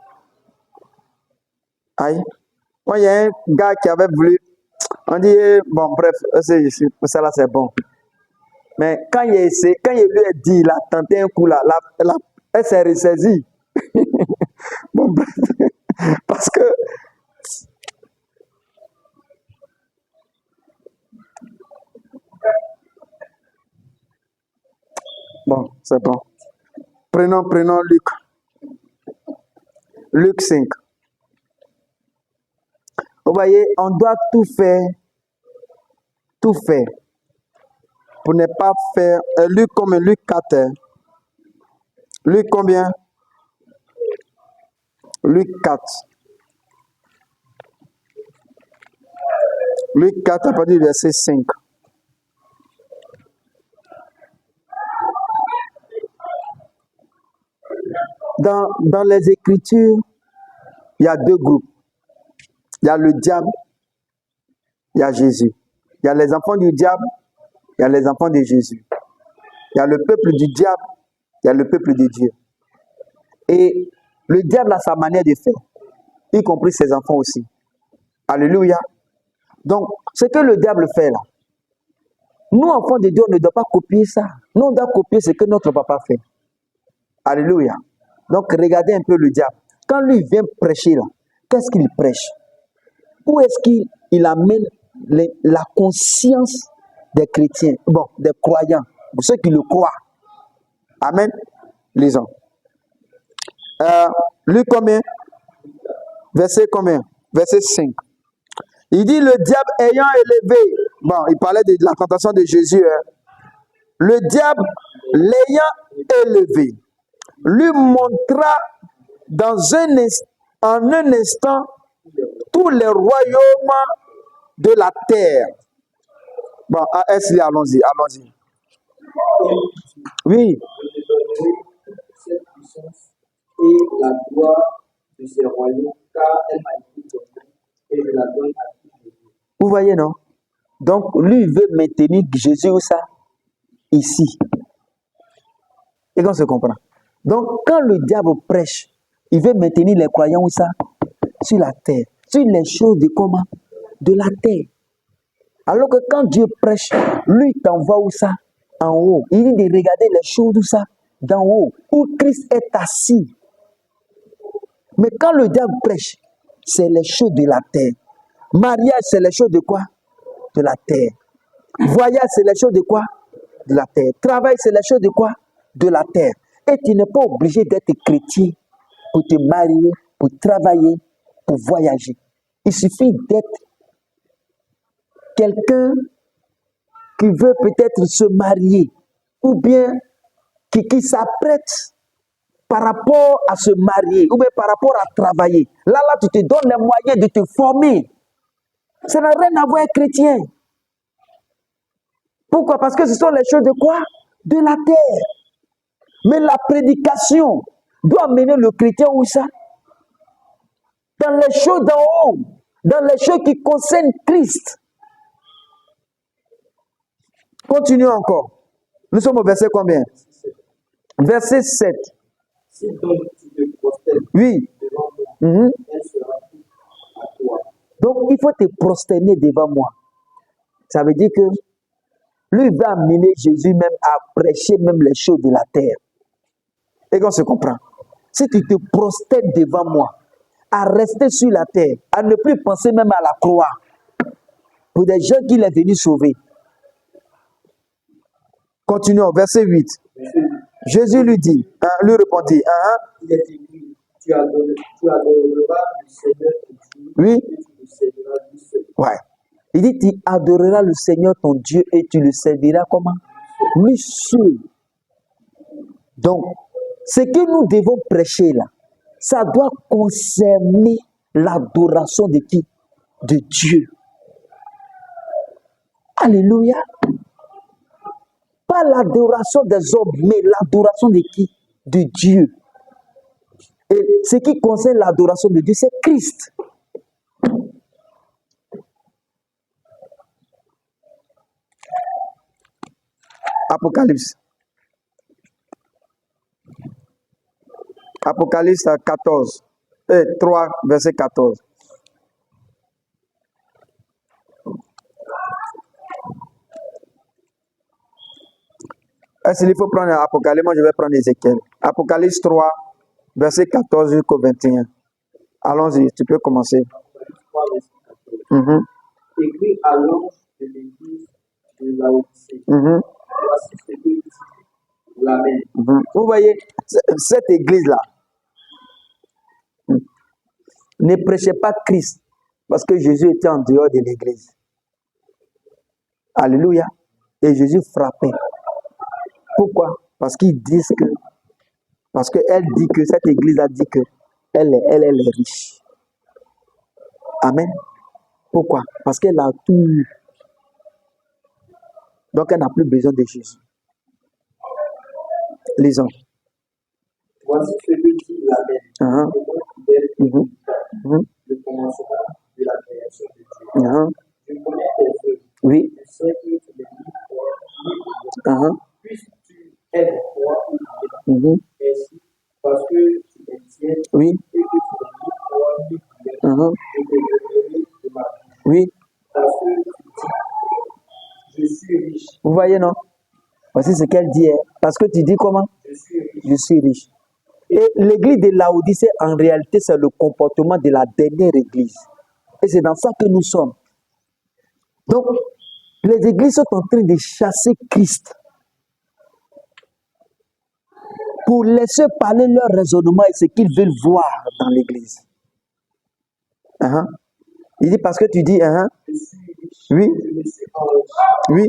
Aïe. Moi, il y a un gars qui avait voulu, on dit, bon, bref, ça là c'est bon. Mais quand il lui a dit, il a tenté un coup là, elle s'est ressaisie. Bon, bref, parce que bon, c'est bon. Prenons Luc. Luc 5. Vous voyez, on doit tout faire pour ne pas faire Luc comme Luc 4. Luc combien? Luc 4. Luc 4 à partir du verset 5. Dans les Écritures, il y a deux groupes. Il y a le diable, il y a Jésus. Il y a les enfants du diable, il y a les enfants de Jésus. Il y a le peuple du diable, il y a le peuple de Dieu. Et le diable a sa manière de faire, y compris ses enfants aussi. Alléluia. Donc, ce que le diable fait là, nous, enfants de Dieu, on ne doit pas copier ça. Nous, on doit copier ce que notre papa fait. Alléluia. Donc, regardez un peu le diable. Quand lui vient prêcher là, qu'est-ce qu'il prêche? Où est-ce qu'il amène la conscience des chrétiens, bon, des croyants, de ceux qui le croient? Amen. Lisons. Luc combien? Verset combien? Verset 5. Il dit, le diable ayant élevé, bon, il parlait de la tentation de Jésus, le diable l'ayant élevé, lui montra en un instant tous les royaumes de la terre. Bon, allons-y. Oui. Cette puissance et la gloire de ces royaumes, car elle m'a été donnée et je la donne à qui je veux. Vous voyez, non? Donc, lui, il veut maintenir Jésus où ça? Ici. Et qu'on se comprend. Donc, quand le diable prêche, il veut maintenir les croyants où ça? Sur la terre. Sur les choses de comment? De la terre. Alors que quand Dieu prêche, lui t'envoie où ça? En haut. Il dit de regarder les choses où ça? D'en haut. Où Christ est assis. Mais quand le diable prêche, c'est les choses de la terre. Mariage, c'est les choses de quoi? De la terre. Voyage, c'est les choses de quoi? De la terre. Travail, c'est les choses de quoi? De la terre. Et tu n'es pas obligé d'être chrétien pour te marier, pour travailler, pour voyager. Il suffit d'être quelqu'un qui veut peut-être se marier ou bien qui s'apprête par rapport à se marier ou bien par rapport à travailler. Là, tu te donnes les moyens de te former. Ça n'a rien à voir avec chrétien. Pourquoi? Parce que ce sont les choses de quoi? De la terre. Mais la prédication doit mener le chrétien où ça? Dans les choses d'en haut, dans les choses qui concernent Christ. Continuons encore. Nous sommes au verset combien? Verset 7. Si donc tu te prosternes Oui. devant moi, elle sera à toi. Donc, il faut te prosterner devant moi. Ça veut dire que lui va amener Jésus même à prêcher même les choses de la terre. Et qu'on se comprend. Si tu te prosternes devant moi, à rester sur la terre, à ne plus penser même à la croix, pour des gens qu'il est venu sauver. Continuons, verset 8. Jésus lui dit, lui répondit, Il est écrit, tu adoreras le Seigneur ton Dieu, oui, et tu le serviras lui seul. ouais. Il dit, tu adoreras le Seigneur ton Dieu et tu le serviras comment? Lui seul. Donc, ce que nous devons prêcher là, ça doit concerner l'adoration de qui? De Dieu. Alléluia. Pas l'adoration des hommes, mais l'adoration de qui? De Dieu. Et ce qui concerne l'adoration de Dieu, c'est Christ. Apocalypse. Apocalypse 14. 3, verset 14. Est-ce qu'il faut prendre Apocalypse? Moi, je vais prendre Ézéchiel. Apocalypse 3, verset 14 jusqu'au 21. Allons-y, tu peux commencer. Écrit à l'ange de l'église de Laodicée. Voici ce que dit l'Amen. Vous voyez, cette église-là, ne prêchez pas Christ parce que Jésus était en dehors de l'église. Alléluia. Et Jésus frappait. Pourquoi? Parce qu'ils disent que, parce qu'elle dit que, cette église a dit que elle est riche. Amen. Pourquoi? Parce qu'elle a tout eu. Donc elle n'a plus besoin de Jésus. Lisons. Voici ce que dit l'Amen. Le commencement de la création de Dieu. Je connais tes œuvres. Oui. Je sais que tu es ni froid, puisque tu es froid ou bien. Ainsi, parce que tu es tiède Oui. et que tu es ni froid ni bien, je te donnerai de ma vie. Oui. Parce que tu dis, je suis riche. Vous voyez, non? Voici ce qu'elle dit. Parce que tu dis comment? Je suis riche. Je suis riche. Et l'église de Laodicée, en réalité, c'est le comportement de la dernière église. Et c'est dans ça que nous sommes. Donc, les églises sont en train de chasser Christ pour laisser parler leur raisonnement et ce qu'ils veulent voir dans l'église. Il dit parce que tu dis, Je suis riche. oui, Je me suis enrichi. oui,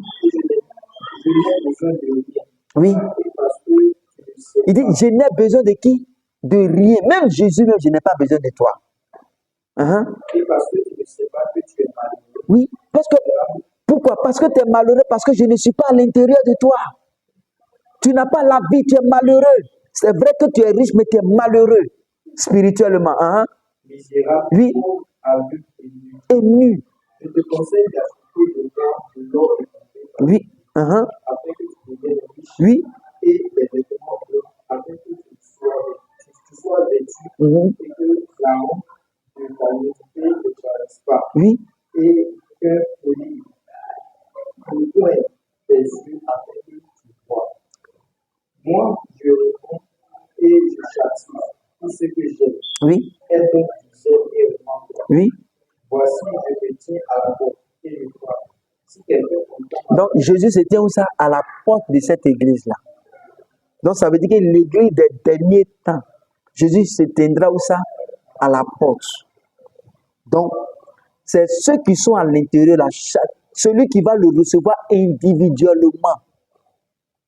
Je n'ai besoin de rien. oui. Et parce que tu le sais. Il dit, je n'ai besoin de qui? De rien. Même Jésus, même, je n'ai pas besoin de toi. Et parce que tu ne sais pas que tu es malheureux. Oui, parce que, pourquoi? Parce que tu es malheureux, parce que je ne suis pas à l'intérieur de toi. Tu n'as pas la vie, tu es malheureux. C'est vrai que tu es riche, mais tu es malheureux spirituellement. Misérable, Oui. pauvre, aveugle et nu. Et nu. Je te conseille d'acheter de l'or et du Oui. afin que tu deviennes riche Oui. et des vêtements blancs afin que tu sois vêtu et que la honte de ta nudité ne te paraisse pas. Oui. Et qu'un folie ne pointe tes yeux afin que tu vois. Moi, je réponds et je châtie tout ce que j'aime. Oui. Aide donc du zèle et remets-toi. Oui. Voici, je me tiens à la porte et je frappe. Si quelqu'un entend Donc, Jésus se tient où ça? À la porte de cette église-là. Donc, ça veut dire que l'église des derniers temps, Jésus se tiendra où ça? À la porte. Donc, c'est ceux qui sont à l'intérieur, là, celui qui va le recevoir individuellement.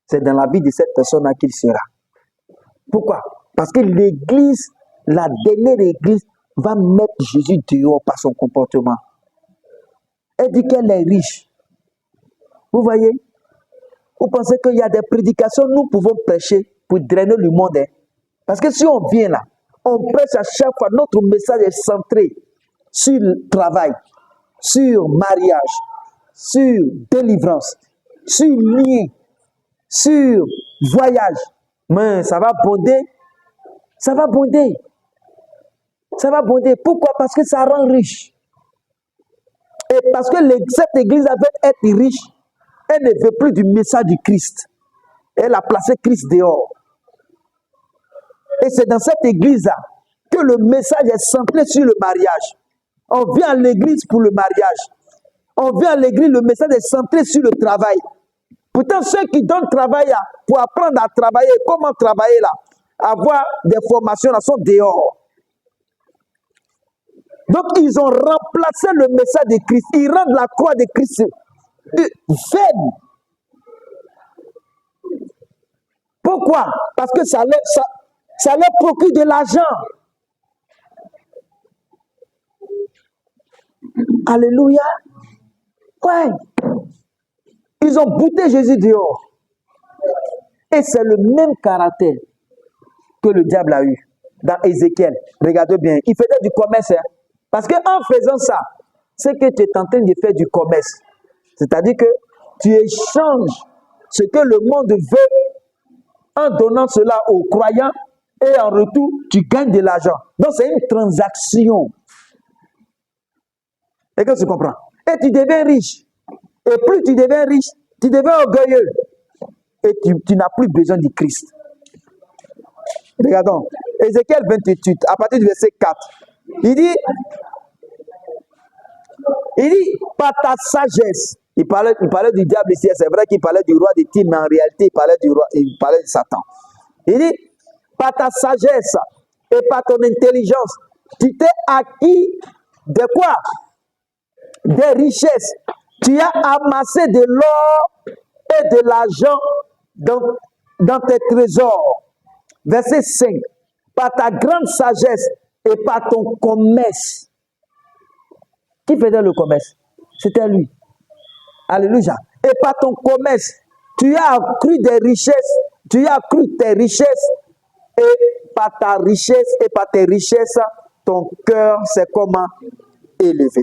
C'est dans la vie de cette personne-là qu'il sera. Pourquoi? Parce que l'église, la dernière église, va mettre Jésus dehors par son comportement. Elle dit qu'elle est riche. Vous voyez? Vous pensez qu'il y a des prédications, nous pouvons prêcher pour drainer le monde. Parce que si on vient là, on prêche à chaque fois, notre message est centré sur le travail, sur mariage, sur délivrance, sur lien, sur voyage. Mais ça va bonder. Ça va bonder. Ça va bonder. Pourquoi? Parce que ça rend riche. Et parce que cette église avait être riche, elle ne veut plus du message du Christ. Elle a placé Christ dehors. Et c'est dans cette église-là que le message est centré sur le mariage. On vient à l'église pour le mariage. On vient à l'église, le message est centré sur le travail. Pourtant, ceux qui donnent travail là, pour apprendre à travailler, comment travailler là, avoir des formations là, sont dehors. Donc, ils ont remplacé le message de Christ. Ils rendent la croix de Christ vaine. Pourquoi? Parce que ça leur procure de l'argent. Alléluia. Ouais. Ils ont bouté Jésus dehors. Et c'est le même caractère que le diable a eu dans Ézéchiel. Regardez bien. Il faisait du commerce. Hein? Parce qu'en faisant ça, c'est que tu es en train de faire du commerce. C'est-à-dire que tu échanges ce que le monde veut en donnant cela aux croyants et en retour, tu gagnes de l'argent. Donc, c'est une transaction. Et que tu comprends? Et tu deviens riche. Et plus tu deviens riche, tu deviens orgueilleux. Et tu n'as plus besoin du Christ. Regardons. Ézéchiel 28, à partir du verset 4. Il dit, par ta sagesse, il parlait du diable ici, c'est vrai qu'il parlait du roi de Tyr, mais en réalité, il parlait de Satan. Il dit, par ta sagesse et par ton intelligence, tu t'es acquis de quoi? Des richesses. Tu as amassé de l'or et de l'argent dans tes trésors. Verset 5. Par ta grande sagesse et par ton commerce. Qui faisait le commerce? C'était lui. Alléluia. Et par ton commerce, tu as accru des richesses. Tu as accru tes richesses. Et par ta richesse et par tes richesses, ton cœur s'est comment élevé.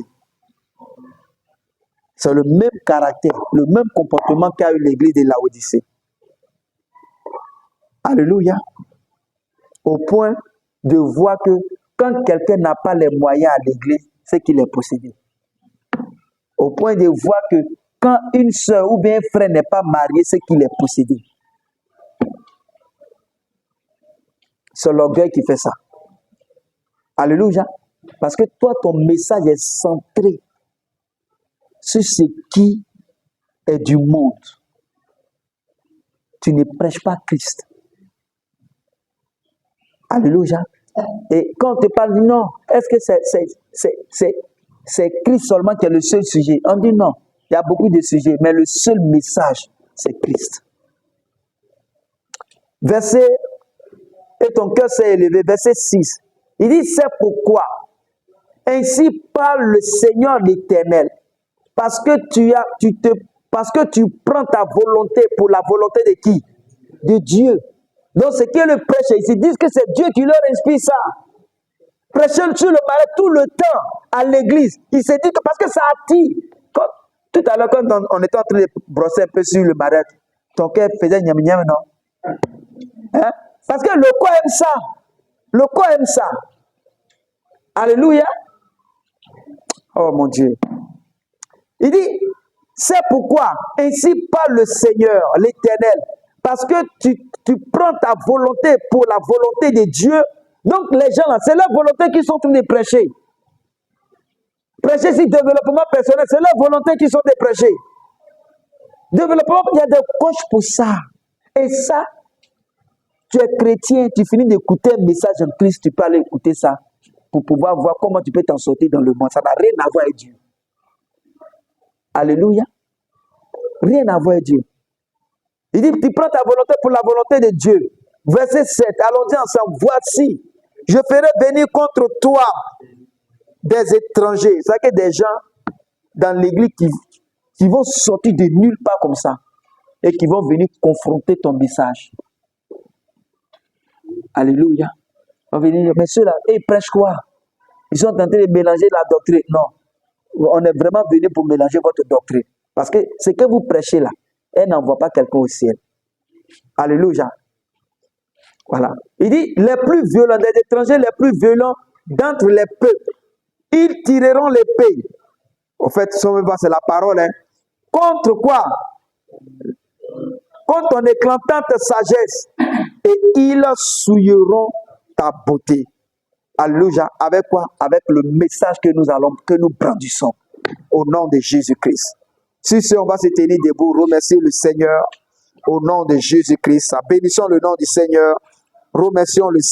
C'est le même caractère, le même comportement qu'a eu l'église de Laodicée. Alléluia. Au point de voir que quand quelqu'un n'a pas les moyens à l'église, c'est qu'il est possédé. Au point de voir que quand une soeur ou bien un frère n'est pas marié, c'est qu'il est possédé. C'est l'orgueil qui fait ça. Alléluia. Parce que toi, ton message est centré sur ce qui est du monde. Tu ne prêches pas Christ. Alléluia. Et quand on te parle, non, est-ce que c'est Christ seulement qui est le seul sujet? On dit non, il y a beaucoup de sujets, mais le seul message, c'est Christ. Verset, et ton cœur s'est élevé, verset 6. Il dit, c'est pourquoi, ainsi parle le Seigneur l'Éternel, parce que tu prends ta volonté pour la volonté de qui? De Dieu. Donc, ce qui est le prêche ici, ils disent que c'est Dieu qui leur inspire ça. Prêcher sur le mariage tout le temps à l'église. Il s'est dit que parce que ça attire. Tout à l'heure, quand on était en train de brosser un peu sur le mariage, ton cœur faisait nyam-nyam, non? Hein? Parce que le corps aime ça. Le corps aime ça. Alléluia. Oh mon Dieu. Il dit, c'est pourquoi, ainsi parle le Seigneur, l'Éternel, parce que tu prends ta volonté pour la volonté de Dieu. Donc les gens là, c'est leur volonté qu'ils sont en train de prêcher. Prêcher sur développement personnel, c'est leur volonté qu'ils sont en train de prêcher. Développement, il y a des coachs pour ça. Et ça, tu es chrétien, tu finis d'écouter un message en Christ, tu peux aller écouter ça pour pouvoir voir comment tu peux t'en sortir dans le monde. Ça n'a rien à voir avec Dieu. Alléluia. Rien à voir avec Dieu. Il dit, tu prends ta volonté pour la volonté de Dieu. Verset 7, allons-y ensemble. Voici, je ferai venir contre toi des étrangers. C'est-à-dire que des gens dans l'église qui vont sortir de nulle part comme ça et qui vont venir confronter ton message. Alléluia. On va venir dire, mais ceux-là, ils prêchent quoi? Ils sont en train de mélanger la doctrine. Non. On est vraiment venu pour mélanger votre doctrine. Parce que ce que vous prêchez là, elle n'envoie pas quelqu'un au ciel. Alléluia. Voilà. Il dit, les plus violents, les étrangers les plus violents d'entre les peuples, ils tireront l'épée. En fait, c'est la parole. Hein. Contre quoi? Contre ton éclatante sagesse. Et ils souilleront ta beauté. Alléluia. Avec quoi? Avec le message que nous brandissons. Au nom de Jésus-Christ. Si on va se tenir debout, remercier le Seigneur. Au nom de Jésus-Christ. Bénissons le nom du Seigneur. Remercions le Seigneur.